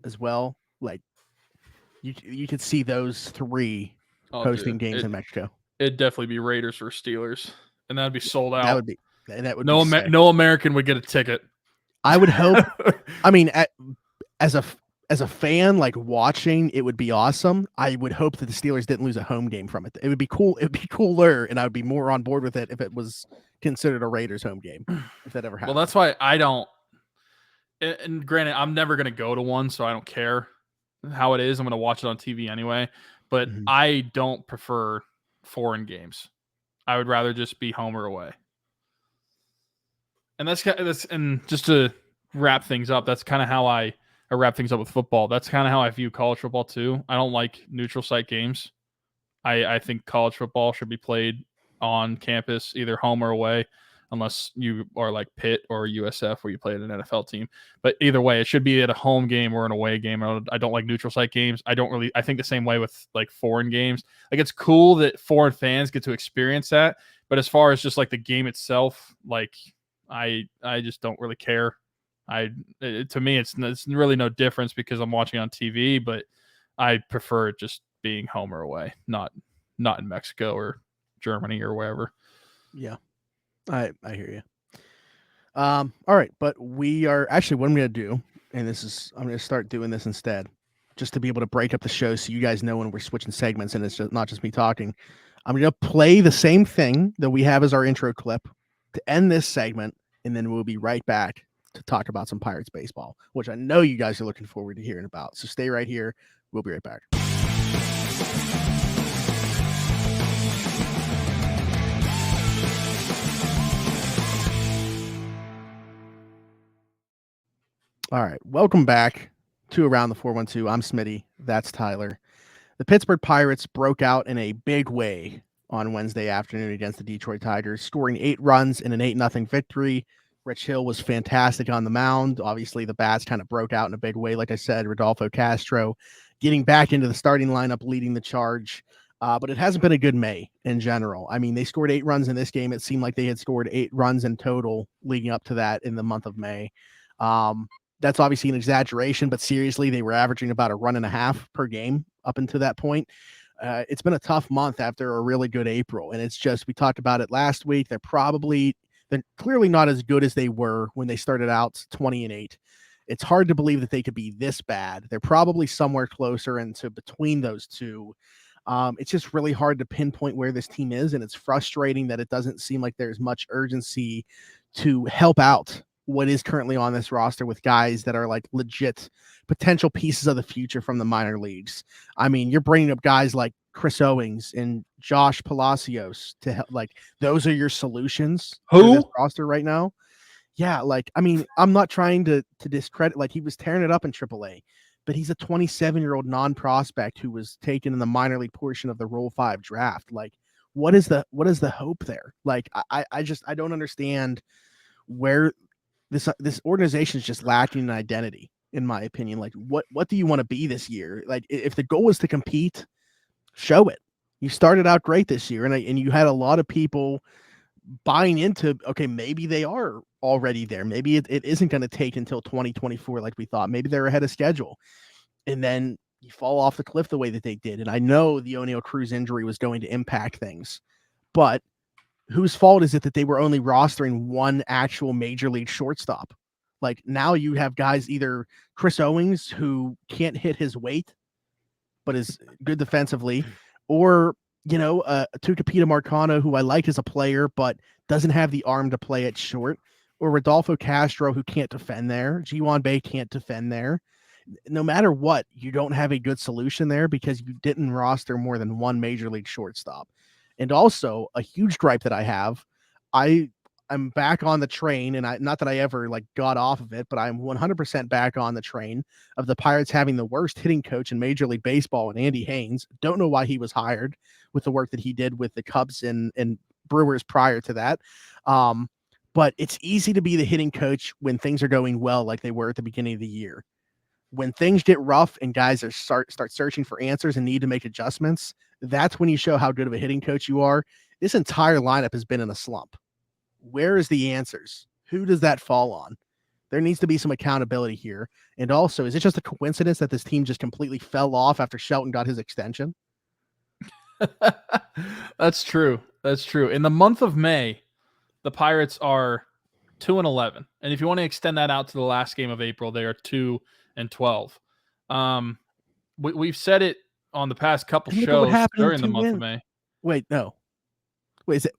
as well. Like you could see those 3 hosting games in Mexico. It'd definitely be Raiders or Steelers, and that'd be sold out. That would no American would get a ticket. I would hope. I mean, as a fan, like watching, it would be awesome. I would hope that the Steelers didn't lose a home game from it. It would be cool. It would be cooler, and I would be more on board with it if it was considered a Raiders home game. If that ever happened. Well, that's why I don't. And granted, I'm never going to go to one, so I don't care how it is. I'm going to watch it on TV anyway. But I don't prefer foreign games. I would rather just be home or away. And and just to wrap things up, that's kind of how I wrap things up with football. That's kind of how I view college football too. I don't like neutral site games. I think college football should be played on campus, either home or away, unless you are like Pitt or USF where you play at an NFL team. But either way, it should be at a home game or an away game. I don't like neutral site games. I think the same way with like foreign games. Like it's cool that foreign fans get to experience that. But as far as just like the game itself, like I just don't really care. To me, it's really no difference because I'm watching on TV, but I prefer just being home or away, not in Mexico or Germany or wherever. Yeah, I hear you. All right, but we are actually what I'm going to do, and I'm going to start doing this instead, just to be able to break up the show so you guys know when we're switching segments and it's not just me talking. I'm going to play the same thing that we have as our intro clip to end this segment, and then we'll be right back to talk about some Pirates baseball, which I know you guys are looking forward to hearing about. So stay right here. We'll be right back. All right, welcome back to Around the 412. I'm Smitty. That's Tyler. The Pittsburgh Pirates broke out in a big way on Wednesday afternoon against the Detroit Tigers, scoring 8 runs in an 8-0 victory. Rich Hill was fantastic on the mound. Obviously, the bats kind of broke out in a big way. Like I said, Rodolfo Castro getting back into the starting lineup, leading the charge. But it hasn't been a good May in general. I mean, they scored 8 runs in this game. It seemed like they had scored 8 runs in total leading up to that in the month of May. That's obviously an exaggeration, but seriously, they were averaging about a run and a half per game up until that point. It's been a tough month after a really good April. And it's just, we talked about it last week. They're clearly not as good as they were when they started out 20-8. It's hard to believe that they could be this bad. They're probably somewhere closer into between those two. It's just really hard to pinpoint where this team is. And it's frustrating that it doesn't seem like there's much urgency to help out what is currently on this roster with guys that are like legit potential pieces of the future from the minor leagues. I mean, you're bringing up guys like Chris Owings and Josh Palacios to help. Like, those are your solutions for this roster right now. Yeah, like, I mean, I'm not trying to discredit, like, he was tearing it up in AAA, but he's a 27-year-old non-prospect who was taken in the minor league portion of the Rule 5 draft. Like, what is the hope there? Like, I don't understand where this organization is just lacking an identity, in my opinion. Like, what do you want to be this year? Like, if the goal is to compete, show it. You started out great this year, and you had a lot of people buying into, okay, maybe they are already there. Maybe it isn't going to take until 2024 like we thought. Maybe they're ahead of schedule. And then you fall off the cliff the way that they did. And I know the O'Neal Cruz injury was going to impact things, but whose fault is it that they were only rostering one actual major league shortstop? Like, now you have guys, either Chris Owings, who can't hit his weight, but is good defensively, or, Tucupita Marcano, who I like as a player, but doesn't have the arm to play at short, or Rodolfo Castro, who can't defend there. Ji-Hwan Bae can't defend there. No matter what, you don't have a good solution there because you didn't roster more than one major league shortstop. And also, a huge gripe that I have, I'm back on the train, and not that I ever like got off of it, but I'm 100% back on the train of the Pirates having the worst hitting coach in Major League Baseball, and Andy Haynes. Don't know why he was hired with the work that he did with the Cubs and Brewers prior to that. But it's easy to be the hitting coach when things are going well, like they were at the beginning of the year. When things get rough and guys start searching for answers and need to make adjustments, that's when you show how good of a hitting coach you are. This entire lineup has been in a slump. Where is the answers? Who does that fall on? There needs to be some accountability here. And also, is it just a coincidence that this team just completely fell off after Shelton got his extension? That's true. That's true. In the month of May, the Pirates are 2-11. And if you want to extend that out to the last game of April, they are 2-12. We've said it on the past couple shows during the month of May. Wait, no. Wait, is it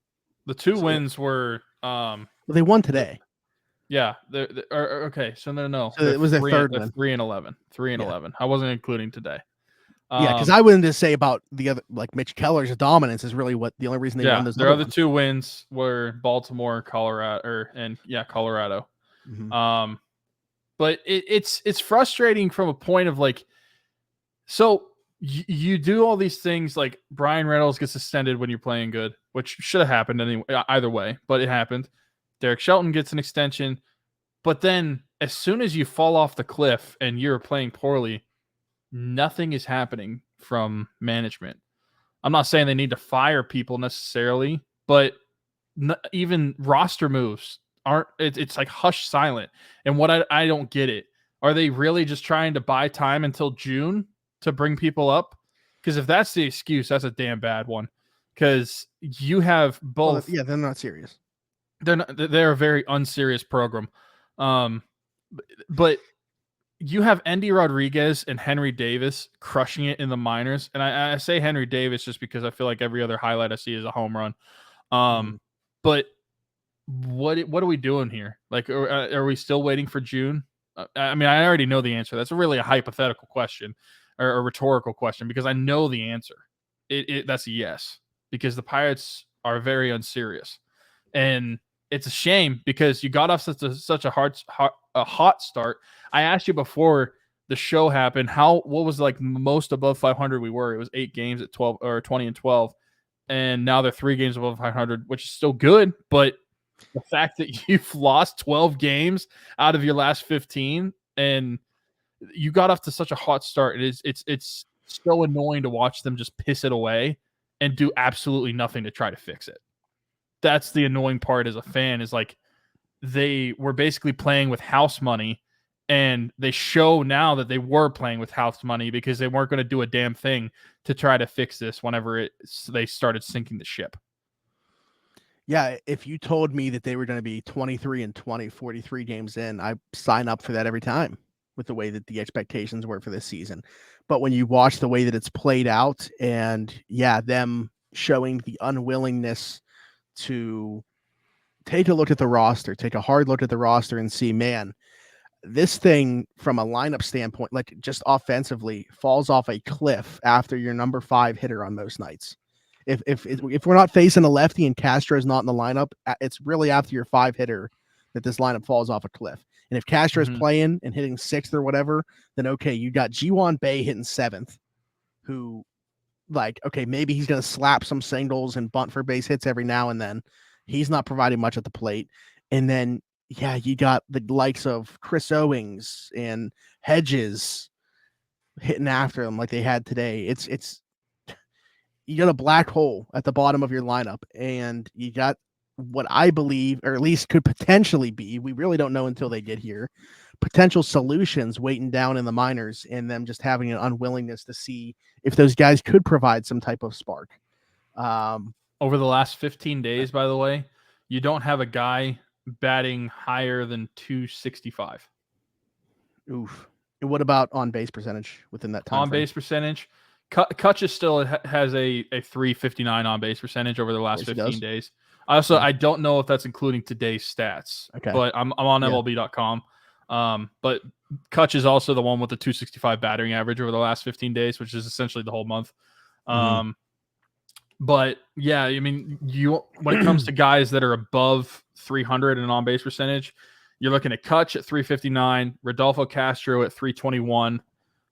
the 2 wins were well, they won today. Yeah. Okay. So no. So it was their third win. 3-11. 3-11. I wasn't including today. Yeah, because I wouldn't just say about the other, like Mitch Keller's dominance is really what the only reason they won those. Their other two wins were Baltimore, Colorado, Colorado. Mm-hmm. But it's frustrating from a point of like, so you do all these things like Brian Reynolds gets suspended when you're playing good, which should have happened anyway, either way, but it happened. Derek Shelton gets an extension, but then as soon as you fall off the cliff and you're playing poorly, nothing is happening from management. I'm not saying they need to fire people necessarily, but even roster moves aren't. It's like hush silent. And what I don't get it. Are they really just trying to buy time until June to bring people up? Because if that's the excuse, that's a damn bad one. Because you have both. They're not serious. They're a very unserious program. But you have Endy Rodriguez and Henry Davis crushing it in the minors. And I say Henry Davis just because I feel like every other highlight I see is a home run. But what are we doing here? Like, are we still waiting for June? I mean, I already know the answer. That's really a hypothetical question or a rhetorical question because I know the answer. That's a yes, because the Pirates are very unserious. And it's a shame because you got off such a hot start. I asked you before the show happened, what was like most above 500 we were? It was 8 games at 12 or 20 and 12. And now they're 3 games above 500, which is still good. But the fact that you've lost 12 games out of your last 15 and you got off to such a hot start, it's so annoying to watch them just piss it away and do absolutely nothing to try to fix it. That's the annoying part as a fan, is like they were basically playing with house money, and they show now that they were playing with house money because they weren't going to do a damn thing to try to fix this whenever they started sinking the ship. Yeah, if you told me that they were going to be 23 and 20, 43 games in, I sign up for that every time with the way that the expectations were for this season. But when you watch the way that it's played out and them showing the unwillingness to take a look at the roster, take a hard look at the roster and see, man, this thing from a lineup standpoint, like just offensively, falls off a cliff after your number 5 hitter on most nights. If we're not facing a lefty and Castro's not in the lineup, it's really after your 5 hitter that this lineup falls off a cliff. And if Castro's playing and hitting 6th or whatever, then okay, you got Ji-Hwan Bae hitting 7th, who, like, okay, maybe he's going to slap some singles and bunt for base hits every now and then. He's not providing much at the plate. And then, you got the likes of Chris Owings and Hedges hitting after him like they had today. It's you got a black hole at the bottom of your lineup, and you got what I believe, or at least could potentially be, we really don't know until they get here, potential solutions waiting down in the minors, and them just having an unwillingness to see if those guys could provide some type of spark. Over the last 15 days, by the way, you don't have a guy batting higher than 265. Oof. And what about on base percentage within that time? On base percentage, Kutch still has a 359 on base percentage over the last 15 days. I don't know if that's including today's stats, but I'm on MLB.com. But Kutch is also the one with the 265 batting average over the last 15 days, which is essentially the whole month. But yeah, I mean, when it comes to guys that are above 300 in on base percentage, you're looking at Kutch at 359, Rodolfo Castro at 321,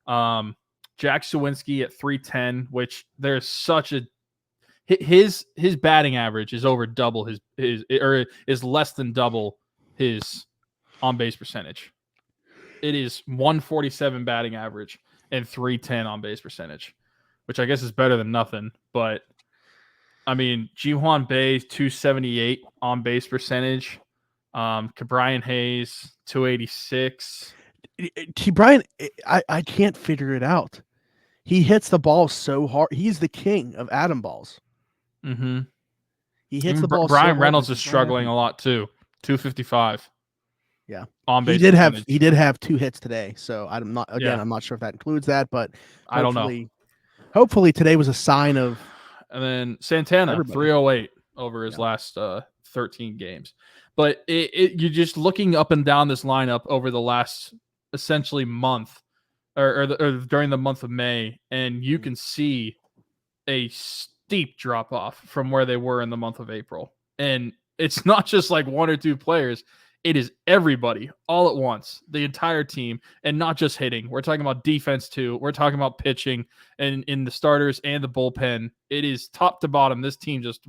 Jack Suwinski at 310, which there's such a his batting average is over double his or is less than double his on base percentage. It is 147 batting average and 310 on base percentage, which I guess is better than nothing. But I mean, Ji-Hwan Bae 278 on base percentage, Ke'Bryan Hayes 286. Ke'Bryan, I can't figure it out. He hits the ball so hard. He's the king of atom balls. He hits the ball. Brian Reynolds is struggling a lot too. 255. Yeah, on base. He did have 2 hits today. So I'm not sure if that includes that, but I don't know. Hopefully today was a sign of. And then Santana 308 over his last 13 games. But you're just looking up and down this lineup over the last essentially month. or during the month of May, and you can see a steep drop off from where they were in the month of April. And it's not just like one or two players. It is everybody all at once, the entire team, and not just hitting. We're talking about defense too. We're talking about pitching and in the starters and the bullpen. It is top to bottom. This team just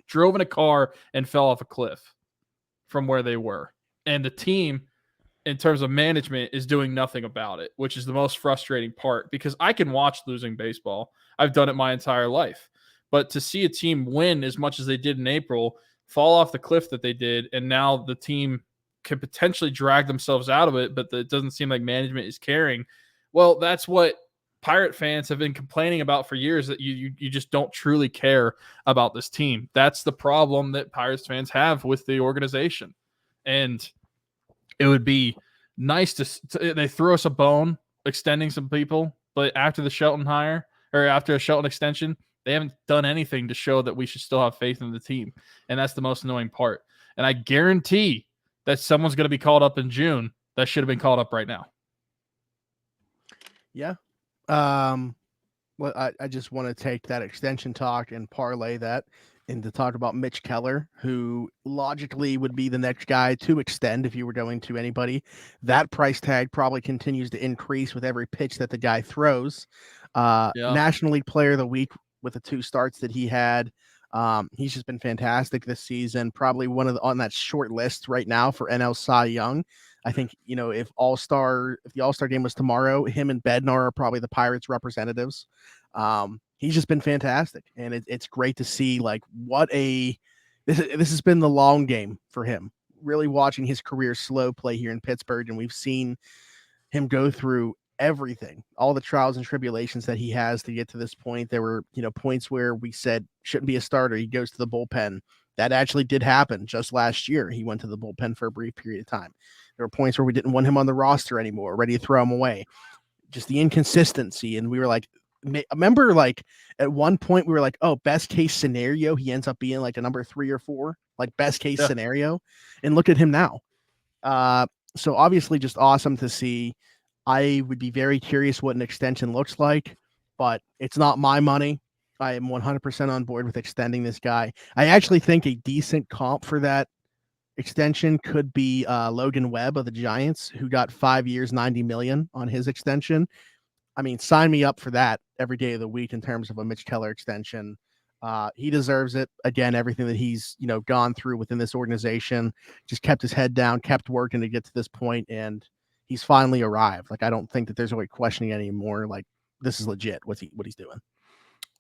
drove in a car and fell off a cliff from where they were. And the team, in terms of management, is doing nothing about it, which is the most frustrating part because I can watch losing baseball. I've done it my entire life. But to see a team win as much as they did in April, fall off the cliff that they did, and now the team can potentially drag themselves out of it, but it doesn't seem like management is caring. Well, that's what Pirate fans have been complaining about for years, that you just don't truly care about this team. That's the problem that Pirates fans have with the organization. And it would be nice to they threw us a bone extending some people, but after the Shelton hire or after a Shelton extension, they haven't done anything to show that we should still have faith in the team. And that's the most annoying part. And I guarantee that someone's going to be called up in June that should have been called up right now. Yeah. Well, I just want to take that extension talk and parlay that into talk about Mitch Keller, who logically would be the next guy to extend if you were going to anybody. That price tag probably continues to increase with every pitch that the guy throws. National League Player of the Week with the 2 starts that he had. He's just been fantastic this season. Probably one of on that short list right now for NL Cy Young. I think, if the All-Star game was tomorrow, him and Bednar are probably the Pirates representatives. He's just been fantastic. And it's great to see this has been the long game for him, really watching his career slow play here in Pittsburgh. And we've seen him go through everything, all the trials and tribulations that he has to get to this point. There were, points where we said shouldn't be a starter. He goes to the bullpen. That actually did happen just last year. He went to the bullpen for a brief period of time. There were points where we didn't want him on the roster anymore, ready to throw him away. Just the inconsistency. And we were like, remember, at one point we were like, oh, best case scenario, he ends up being like a number 3 or 4, like best case scenario. And look at him now. So obviously just awesome to see. I would be very curious what an extension looks like, but it's not my money. I am 100% on board with extending this guy. I actually think a decent comp for that extension could be Logan Webb of the Giants, who got 5 years, $90 million on his extension. I mean, sign me up for that every day of the week in terms of a Mitch Keller extension. He deserves it. Again, everything that he's, gone through within this organization, just kept his head down, kept working to get to this point, and he's finally arrived. I don't think that there's a way questioning anymore. This is legit what he's doing.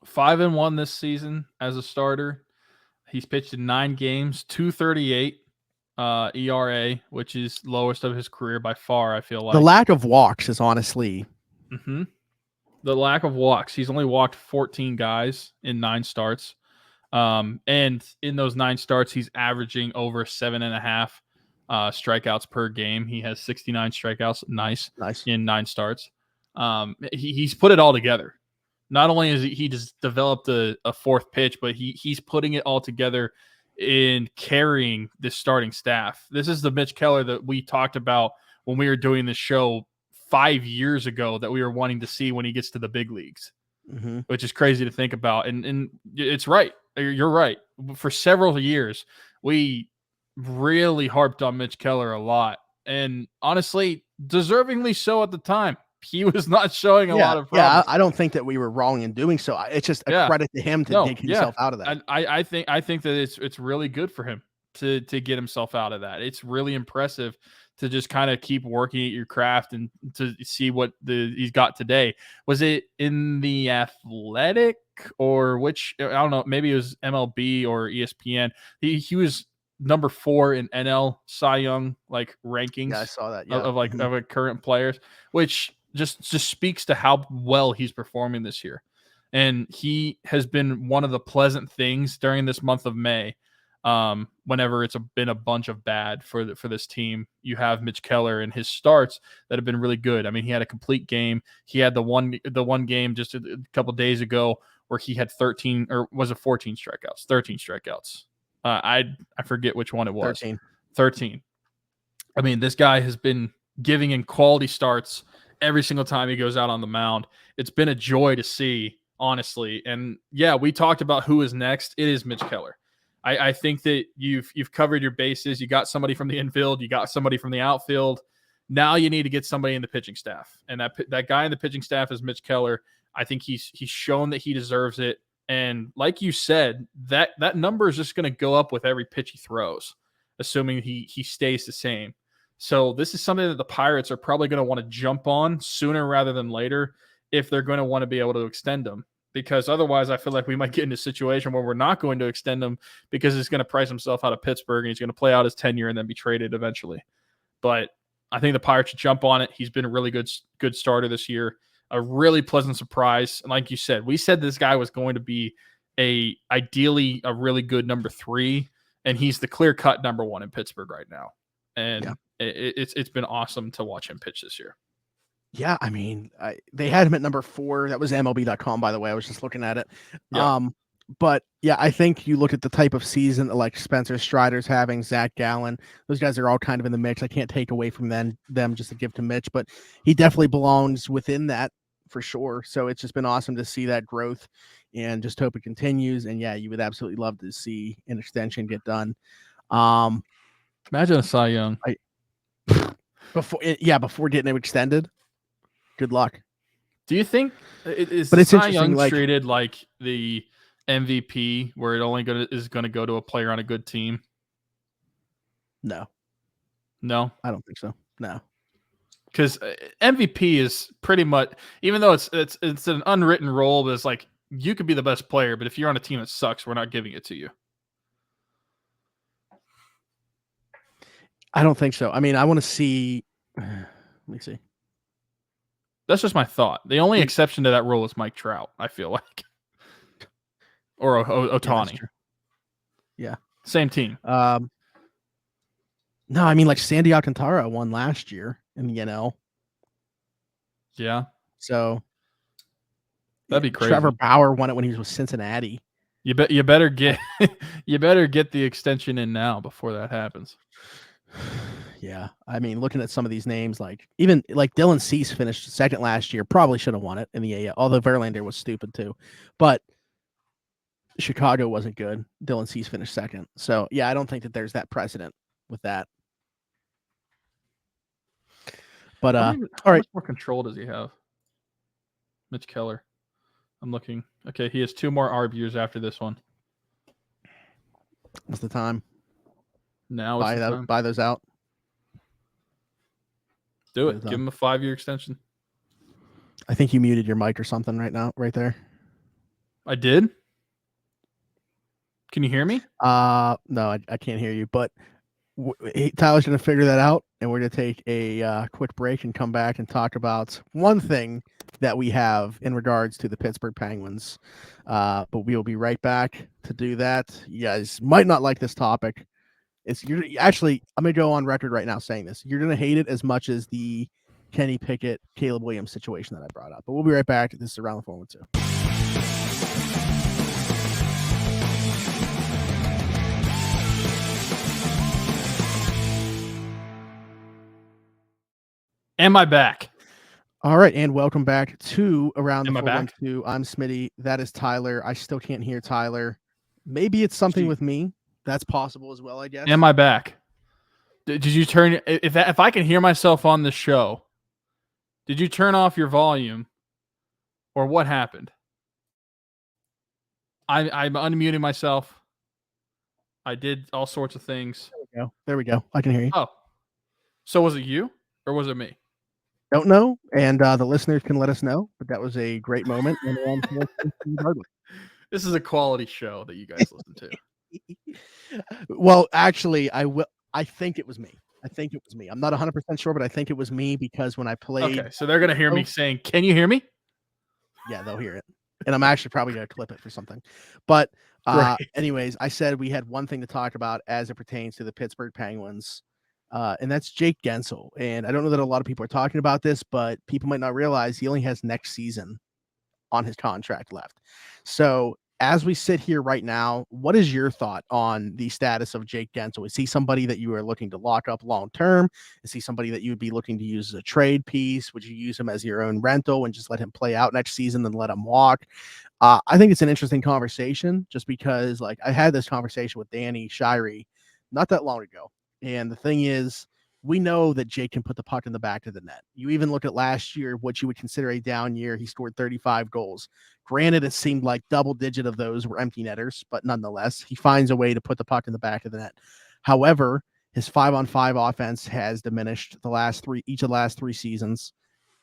5-1 this season as a starter. He's pitched in 9 games, 2.38 ERA, which is lowest of his career by far. I feel like the lack of walks is honestly the lack of walks. He's only walked 14 guys in 9 starts, and in those 9 starts, he's averaging over 7.5 strikeouts per game. He has 69 strikeouts. Nice in 9 starts. He's put it all together. Not only is he just developed a 4th pitch, but he's putting it all together in carrying this starting staff. This is the Mitch Keller that we talked about when we were doing this show 5 years ago that we were wanting to see when he gets to the big leagues, which is crazy to think about. And it's right. You're right. For several years, we really harped on Mitch Keller a lot. And honestly, deservingly so at the time. He was not showing a lot of promise. I don't think that we were wrong in doing so. It's just a credit to him to dig himself out of that. I think that it's really good for him to get himself out of that. It's really impressive to just kind of keep working at your craft and to see what he's got today. Was it in the Athletic or which? I don't know. Maybe it was MLB or ESPN. He was number 4 in NL Cy Young rankings. Yeah, I saw that. Of current players, which just speaks to how well he's performing this year. And he has been one of the pleasant things during this month of May. Whenever it's been a bunch of bad for this team, you have Mitch Keller and his starts that have been really good. I mean, he had a complete game. He had the one game just a couple days ago where he had 13 or was it 14 strikeouts, 13 strikeouts. I forget which one it was. 13. I mean, this guy has been giving in quality starts every single time he goes out on the mound. It's been a joy to see, honestly. And yeah, we talked about who is next. It is Mitch Keller. I think that you've covered your bases. You got somebody from the infield. You got somebody from the outfield. Now you need to get somebody in the pitching staff. And that guy in the pitching staff is Mitch Keller. I think he's shown that he deserves it. And like you said, that number is just going to go up with every pitch he throws, assuming he stays the same. So this is something that the Pirates are probably going to want to jump on sooner rather than later if they're going to want to be able to extend him. Because otherwise, I feel like we might get into a situation where we're not going to extend him because he's going to price himself out of Pittsburgh and he's going to play out his tenure and then be traded eventually. But I think the Pirates should jump on it. He's been a really good starter this year, a really pleasant surprise. And like you said, we said this guy was going to be ideally a really good number 3, and he's the clear-cut number 1 in Pittsburgh right now. And it's been awesome to watch him pitch this year. Yeah, I mean, they had him at number 4. That was MLB.com, by the way. I was just looking at it. Yeah. But yeah, I think you look at the type of season that like Spencer Strider's having, Zach Gallen, those guys are all kind of in the mix. I can't take away from them just to give to Mitch, but he definitely belongs within that for sure. So it's just been awesome to see that growth and just hope it continues. And yeah, you would absolutely love to see an extension get done. Imagine a Cy Young. Before getting it extended. Good luck. Do you think it's Cy Young treated like the MVP, where it only is going to go to a player on a good team? No, I don't think so. No, because MVP is pretty much, even though it's an unwritten rule, but it's like you could be the best player, but if you're on a team that sucks, we're not giving it to you. I don't think so. I mean, I want to see. Let me see. That's just my thought. The only exception to that rule is Mike Trout, I feel like. Or Ohtani. Yeah. Same team. No, I mean, like Sandy Alcantara won last year in the NL. Yeah. So that'd be crazy. Trevor Bauer won it when he was with Cincinnati. You better get the extension in now before that happens. Yeah, I mean, looking at some of these names, like even like Dylan Cease finished second last year, probably should have won it in the AL. Although Verlander was stupid too, but Chicago wasn't good. Dylan Cease finished second, so yeah, I don't think that there's that precedent with that. But all right, how much more control does he have? Mitch Keller. I'm looking. Okay, he has 2 more RBUs after this one. What's the time? Now buy those out. Do it. Give him a 5-year extension. I think you muted your mic or something right there. I did? Can you hear me? No, I can't hear you, but Tyler's going to figure that out, and we're going to take a quick break and come back and talk about one thing that we have in regards to the Pittsburgh Penguins. But we will be right back to do that. You guys might not like this topic. Actually, I'm going to go on record right now saying this. You're going to hate it as much as the Kenny Pickett, Caleb Williams situation that I brought up. But we'll be right back. This is Around the 412. Am I back? All right, and welcome back to Around the 412. I'm Smitty. That is Tyler. I still can't hear Tyler. Maybe it's something with me. That's possible as well, I guess. Am I back? Did you turn if I can hear myself on the show? Did you turn off your volume, or what happened? I'm unmuting myself. I did all sorts of things. There we go. I can hear you. Oh, so was it you or was it me? Don't know, and the listeners can let us know. But that was a great moment. This is a quality show that you guys listen to. Well, actually, I think it was me. I'm not 100% sure, but I think it was me because when I played. Okay, so they're gonna hear me saying, "Can you hear me?" Yeah, they'll hear it, and I'm actually probably gonna clip it for something. But anyways, I said we had one thing to talk about as it pertains to the Pittsburgh Penguins, and that's Jake Guentzel. And I don't know that a lot of people are talking about this, but people might not realize he only has next season on his contract left. So as we sit here right now, what is your thought on the status of Jake Guentzel? Is he somebody that you are looking to lock up long term? Is he somebody that you would be looking to use as a trade piece? Would you use him as your own rental and just let him play out next season and let him walk? I think it's an interesting conversation just because, like, I had this conversation with Danny Shirey not that long ago. And the thing is, we know that Jake can put the puck in the back of the net. You even look at last year, what you would consider a down year. He scored 35 goals. Granted, it seemed like double digit of those were empty netters, but nonetheless, he finds a way to put the puck in the back of the net. However, his 5-on-5 offense has diminished each of the last 3 seasons.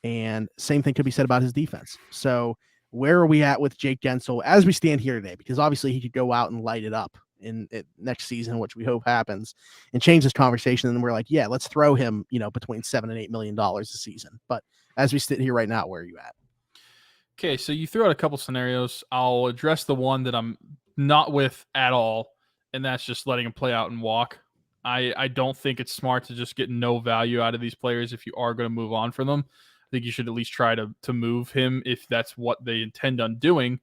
And same thing could be said about his defense. So where are we at with Jake Guentzel as we stand here today? Because obviously he could go out and light it up in next season, which we hope happens, and change this conversation. And we're like, yeah, let's throw him, between $7 and $8 million a season. But as we sit here right now, where are you at? Okay, so you threw out a couple scenarios. I'll address the one that I'm not with at all, and that's just letting him play out and walk. I don't think it's smart to just get no value out of these players if you are going to move on from them. I think you should at least try to move him if that's what they intend on doing.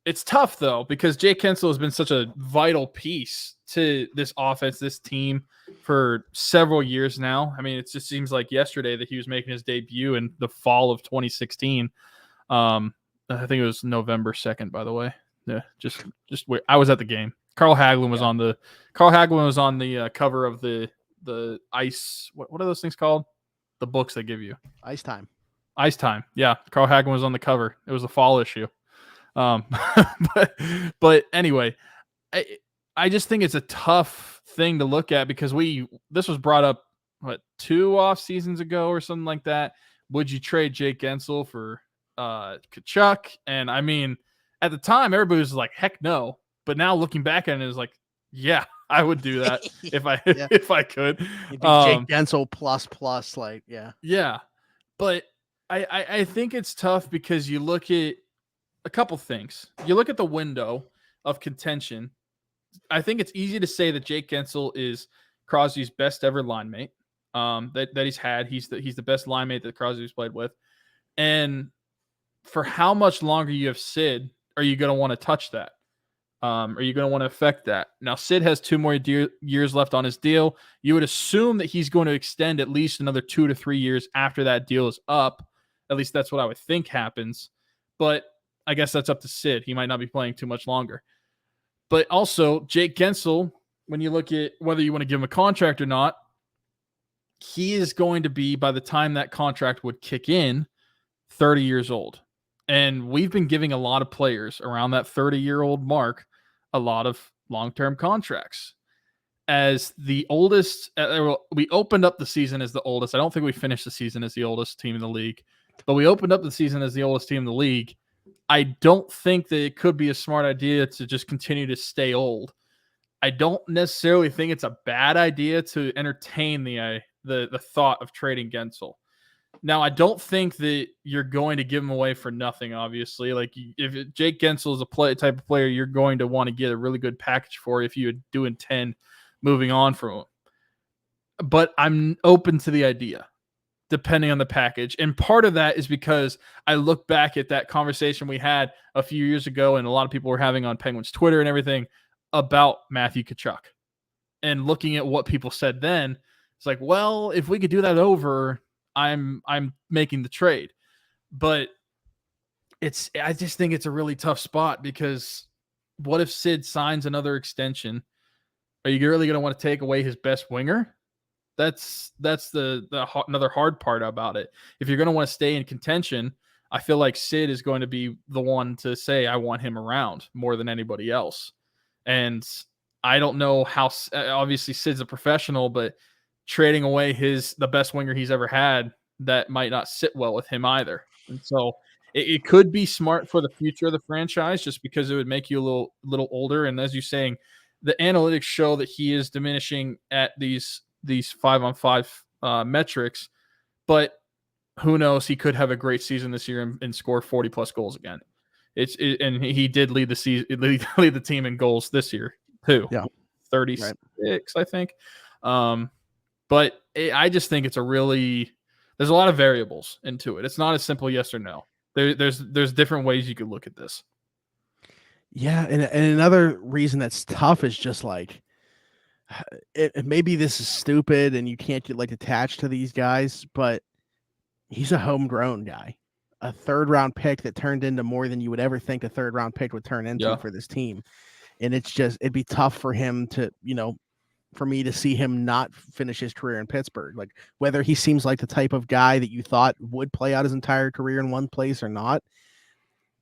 It's tough, though, because Jake Guentzel has been such a vital piece to this offense, this team, for several years now. I mean, it just seems like yesterday that he was making his debut in the fall of 2016. I think it was November 2nd, by the way. Yeah, just wait. I was at the game. Carl Hagelin was on the cover of the ice. What are those things called? The books they give you. Ice Time. Ice Time. Yeah, Carl Hagelin was on the cover. It was a fall issue. But anyway, I just think it's a tough thing to look at because this was brought up 2 off seasons ago or something like that. Would you trade Jake Guentzel for Tkachuk? And I mean, at the time, everybody was like, heck no. But now looking back at it, is like, yeah, I would do that if I could. Jake Guentzel plus, like, yeah. Yeah. But I think it's tough because you look at a couple things. You look at the window of contention. I think it's easy to say that Jake Guentzel is Crosby's best ever line mate that he's had. He's the best line mate that Crosby's played with. And for how much longer you have Sid, are you going to want to touch that? Are you going to want to affect that? Now, Sid has 2 more years left on his deal. You would assume that he's going to extend at least another 2 to 3 years after that deal is up. At least that's what I would think happens. But I guess that's up to Sid. He might not be playing too much longer. But also, Jake Guentzel, when you look at whether you want to give him a contract or not, he is going to be, by the time that contract would kick in, 30 years old. And we've been giving a lot of players around that 30-year-old mark a lot of long-term contracts. As the oldest, we opened up the season as the oldest. I don't think we finished the season as the oldest team in the league, but we opened up the season as the oldest team in the league. I don't think that it could be a smart idea to just continue to stay old. I don't necessarily think it's a bad idea to entertain the thought of trading Guentzel. Now, I don't think that you're going to give him away for nothing, obviously. Like, if Jake Guentzel is a type of player you're going to want to get a really good package for if you do intend moving on from him. But I'm open to the idea, depending on the package. And part of that is because I look back at that conversation we had a few years ago, and a lot of people were having on Penguins Twitter and everything about Matthew Tkachuk. And looking at what people said then, it's like, well, if we could do that over, I'm making the trade. But I just think it's a really tough spot because what if Sid signs another extension? Are you really going to want to take away his best winger? That's another hard part about it. If you're going to want to stay in contention, I feel like Sid is going to be the one to say, I want him around more than anybody else. And I don't know how, obviously Sid's a professional, but trading away the best winger he's ever had, that might not sit well with him either. And so it could be smart for the future of the franchise just because it would make you a little older. And as you're saying, the analytics show that he is diminishing at these 5-on-5 metrics, but who knows? He could have a great season this year and score 40 plus goals again. And he did lead the team in goals this year too. Yeah, 36, right. I think. But I just think there's a lot of variables into it. It's not as simple yes or no. There's different ways you could look at this. Yeah, and another reason that's tough is just like maybe this is stupid and you can't get like attached to these guys, but he's a homegrown guy, a third round pick that turned into more than you would ever think a third round pick would turn into Yeah. for this team. And it'd be tough for him to, for me to see him not finish his career in Pittsburgh. Like whether he seems like the type of guy that you thought would play out his entire career in one place or not,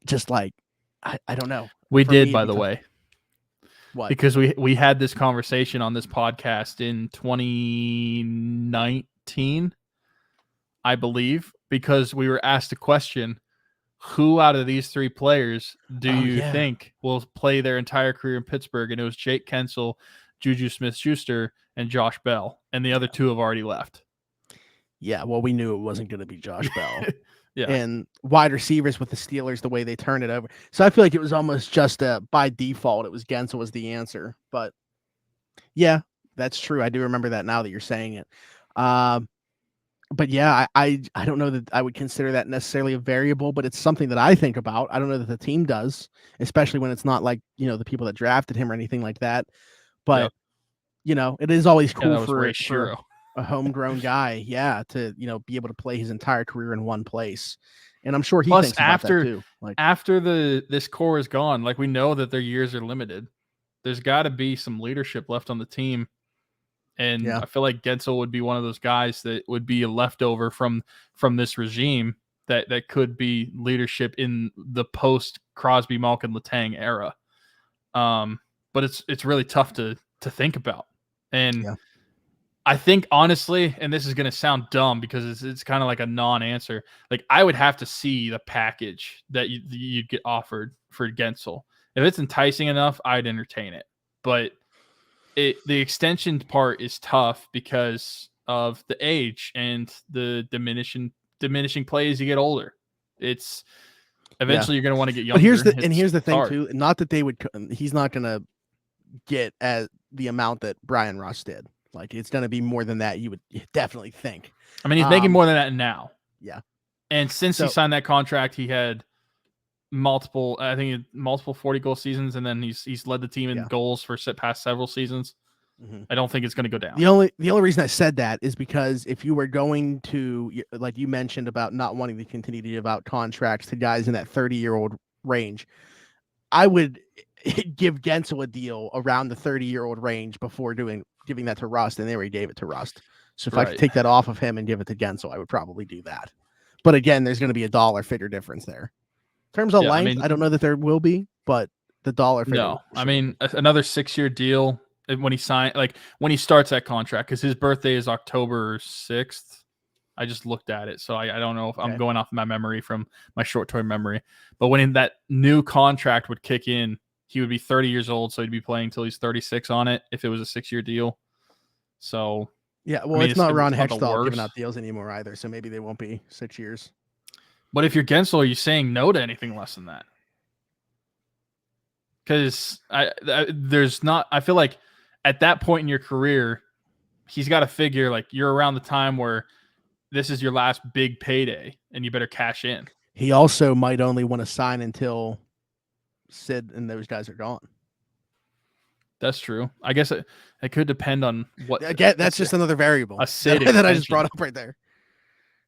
just like I don't know. We For did, me, by the way. What? Because we had this conversation on this podcast in 2019, I believe, because we were asked a question, who out of these three players do Oh, you yeah. think will play their entire career in Pittsburgh? And it was Jake Guentzel, Juju Smith-Schuster, and Josh Bell. And the other two have already left. Yeah, well, we knew it wasn't going to be Josh Bell. Yeah. And wide receivers with the Steelers, the way they turn it over. So I feel like it was almost just by default, it was Guentzel was the answer. But yeah, that's true. I do remember that now that you're saying it. But yeah, I don't know that I would consider that necessarily a variable, but it's something that I think about. I don't know that the team does, especially when it's not like, the people that drafted him or anything like that. But, it is always cool that was for Ray Shiro. a homegrown guy, to be able to play his entire career in one place. And I'm sure he Plus, thinks about that too. Like after this core is gone, like we know that their years are limited. There's got to be some leadership left on the team, and I feel like Guentzel would be one of those guys that would be a leftover from this regime that could be leadership in the post Crosby, Malkin, Letang era. But it's really tough to think about, and I think honestly, and this is going to sound dumb because it's kind of like a non-answer. Like I would have to see the package that you'd get offered for Guentzel. If it's enticing enough, I'd entertain it. But the extension part is tough because of the age and the diminishing play as you get older. It's eventually you're going to want to get younger. But here's the thing too. Not that he's not going to get as the amount that Brian Russ did. Like it's going to be more than that. You would definitely think. I mean, he's making more than that now. Yeah. And since he signed that contract, he had multiple 40-goal seasons, and then he's led the team in goals for past several seasons. Mm-hmm. I don't think it's going to go down. The only reason I said that is because if you were going to, like you mentioned about not wanting to continue to give out contracts to guys in that 30-year-old range, I would give Guentzel a deal around the 30-year-old range before giving that to Rust, and they already gave it to Rust. So if I could take that off of him and give it to Guentzel, I would probably do that. But again, there's going to be a dollar figure difference there. In terms of length, I don't know that there will be, but the dollar figure. No, I mean, another 6-year deal when he starts that contract, because his birthday is October 6th. I just looked at it, so I don't know if I'm going off my memory from my short-term memory. But when that new contract would kick in, he would be 30 years old, so he'd be playing until he's 36 on it if it was a 6-year deal. So yeah, well, it's not Ron Hextall giving out deals anymore either, so maybe they won't be 6 years. But if you're Guentzel, are you saying no to anything less than that? Because I feel like at that point in your career, he's got to figure like you're around the time where this is your last big payday and you better cash in. He also might only want to sign until Sid and those guys are gone. That's true. I guess it could depend on what. Again, that's just another variable. A Sid that I just brought up right there.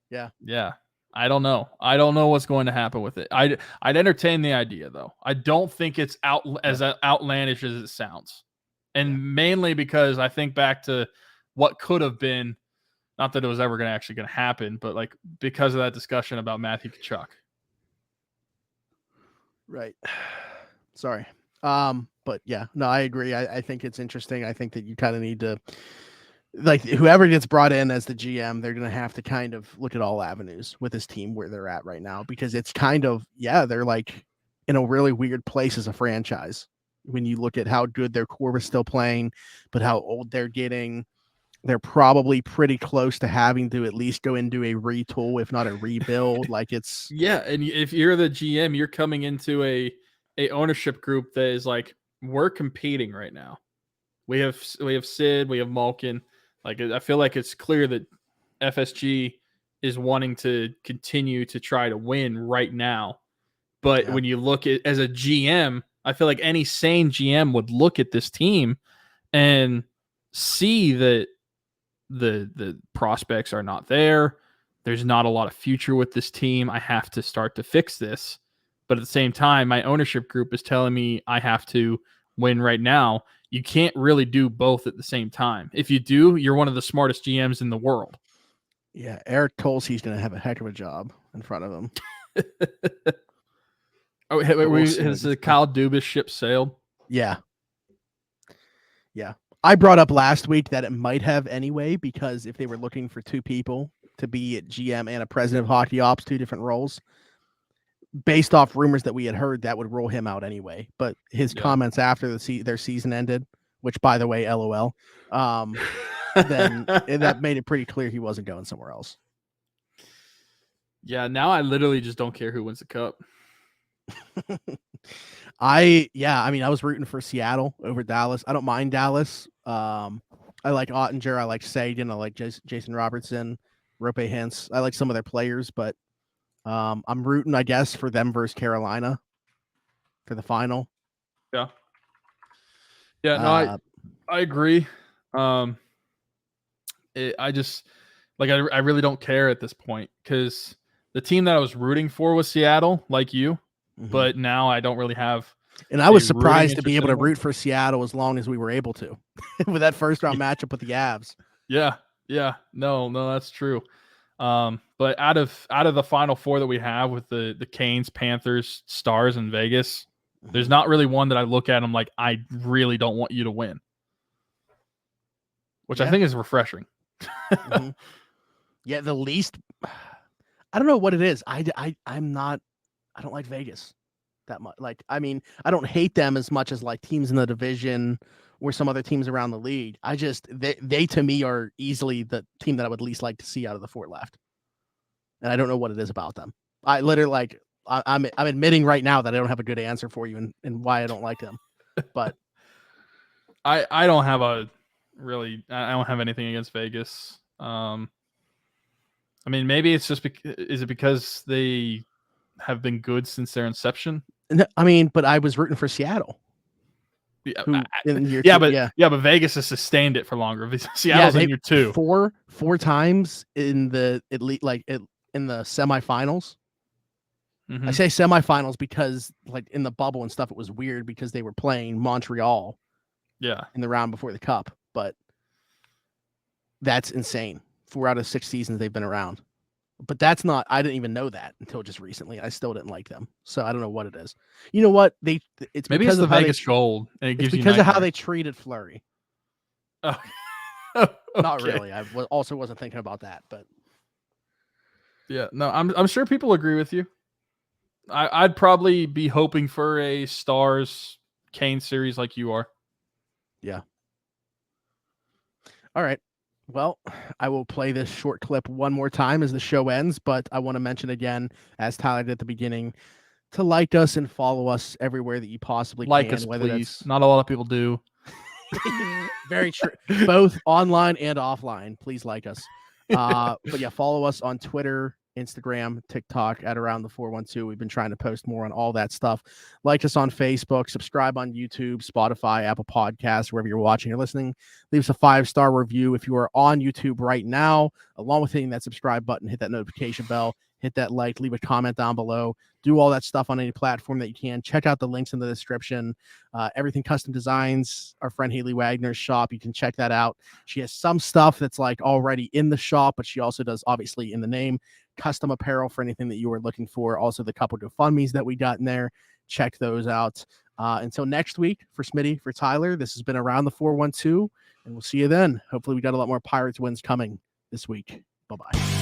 Yeah. Yeah. I don't know. I don't know what's going to happen with it. I'd entertain the idea though. I don't think it's as outlandish as it sounds. And mainly because I think back to what could have been, not that it was ever going to happen, but like because of that discussion about Matthew Tkachuk. Right. Sorry. But yeah, no, I agree. I think it's interesting. I think that you kind of need to, like, whoever gets brought in as the GM, they're going to have to kind of look at all avenues with this team where they're at right now, because it's kind of, they're like in a really weird place as a franchise. When you look at how good their core is still playing, but how old they're getting, they're probably pretty close to having to at least go into a retool, if not a rebuild. Like it's and if you're the GM, you're coming into a ownership group that is like, we're competing right now. We have Sid, we have Malkin. Like I feel like it's clear that FSG is wanting to continue to try to win right now. But when you look at as a GM, I feel like any sane GM would look at this team and see that the prospects are not there. There's not a lot of future with this team. I have to start to fix this. But at the same time, my ownership group is telling me I have to win right now. You can't really do both at the same time. If you do, you're one of the smartest GMs in the world. Yeah, Eric Tulsi's going to have a heck of a job in front of him. Has the Kyle Dubas ship sailed? Yeah. Yeah. I brought up last week that it might have anyway, because if they were looking for two people to be at GM and a president of hockey ops, two different roles, based off rumors that we had heard, that would roll him out anyway. But his comments after their season ended, which, by the way, LOL, then that made it pretty clear he wasn't going somewhere else. Yeah, now I literally just don't care who wins the cup. I was rooting for Seattle over Dallas. I don't mind Dallas. I like Ottinger. I like Sagan. I like Jason Robertson, Rope Hintz. I like some of their players, but I'm rooting, I guess, for them versus Carolina for the final. Yeah. Yeah, no, I agree. I really don't care at this point, because the team that I was rooting for was Seattle, like you, but now I don't really have. And I was surprised to be able to root for Seattle as long as we were able to with that first round matchup with the Avs. Yeah. No, that's true. But out of the final four that we have with the Canes, Panthers, Stars, and Vegas, there's not really one that I look at and I'm like, I really don't want you to win, which I think is refreshing. Yeah, the least. I don't know what it is. I don't like Vegas that much. Like, I mean, I don't hate them as much as like teams in the division or some other teams around the league. They to me are easily the team that I would least like to see out of the four left. And I don't know what it is about them. I literally I'm admitting right now that I don't have a good answer for you and why I don't like them. But I don't have I don't have anything against Vegas. I mean, maybe it's just is it because they have been good since their inception? I mean, but I was rooting for Seattle. Yeah, but Vegas has sustained it for longer. Seattle's in year two. Four times in the in the semifinals. I say semifinals because like in the bubble and stuff, it was weird because they were playing Montreal. Yeah. In the round before the cup, but that's insane. 4 out of 6 seasons they've been around. But that's not, I didn't even know that until just recently. I still didn't like them. So I don't know what it is. You know what? It's maybe because it's the Vegas gold. And it gives because of how they treated Fleury. Oh. Okay. Not really. I also wasn't thinking about that, but yeah, no, I'm sure people agree with you. I'd probably be hoping for a Stars Kane series like you are. Yeah. All right. Well, I will play this short clip one more time as the show ends, but I want to mention again, as Tyler did at the beginning, to like us and follow us everywhere that you possibly can. Like us, please. Not a lot of people do. Very true. Both online and offline. Please like us. But yeah, follow us on Twitter, Instagram, TikTok at Around the 412. We've been trying to post more on all that stuff. Like us on Facebook, subscribe on YouTube, Spotify, Apple Podcasts, wherever you're watching or listening. Leave us a 5-star review if you are on YouTube right now. Along with hitting that subscribe button, hit that notification bell, hit that like, leave a comment down below. Do all that stuff on any platform that you can. Check out the links in the description. Everything Custom Designs, our friend Haley Wagner's shop. You can check that out. She has some stuff that's like already in the shop, but she also does, obviously in the name, custom apparel for anything that you are looking for. Also the couple GoFundMes that we got in there. Check those out. Until next week, for Smitty, for Tyler, this has been Around the 412, and we'll see you then. Hopefully we got a lot more Pirates wins coming this week. Bye-bye.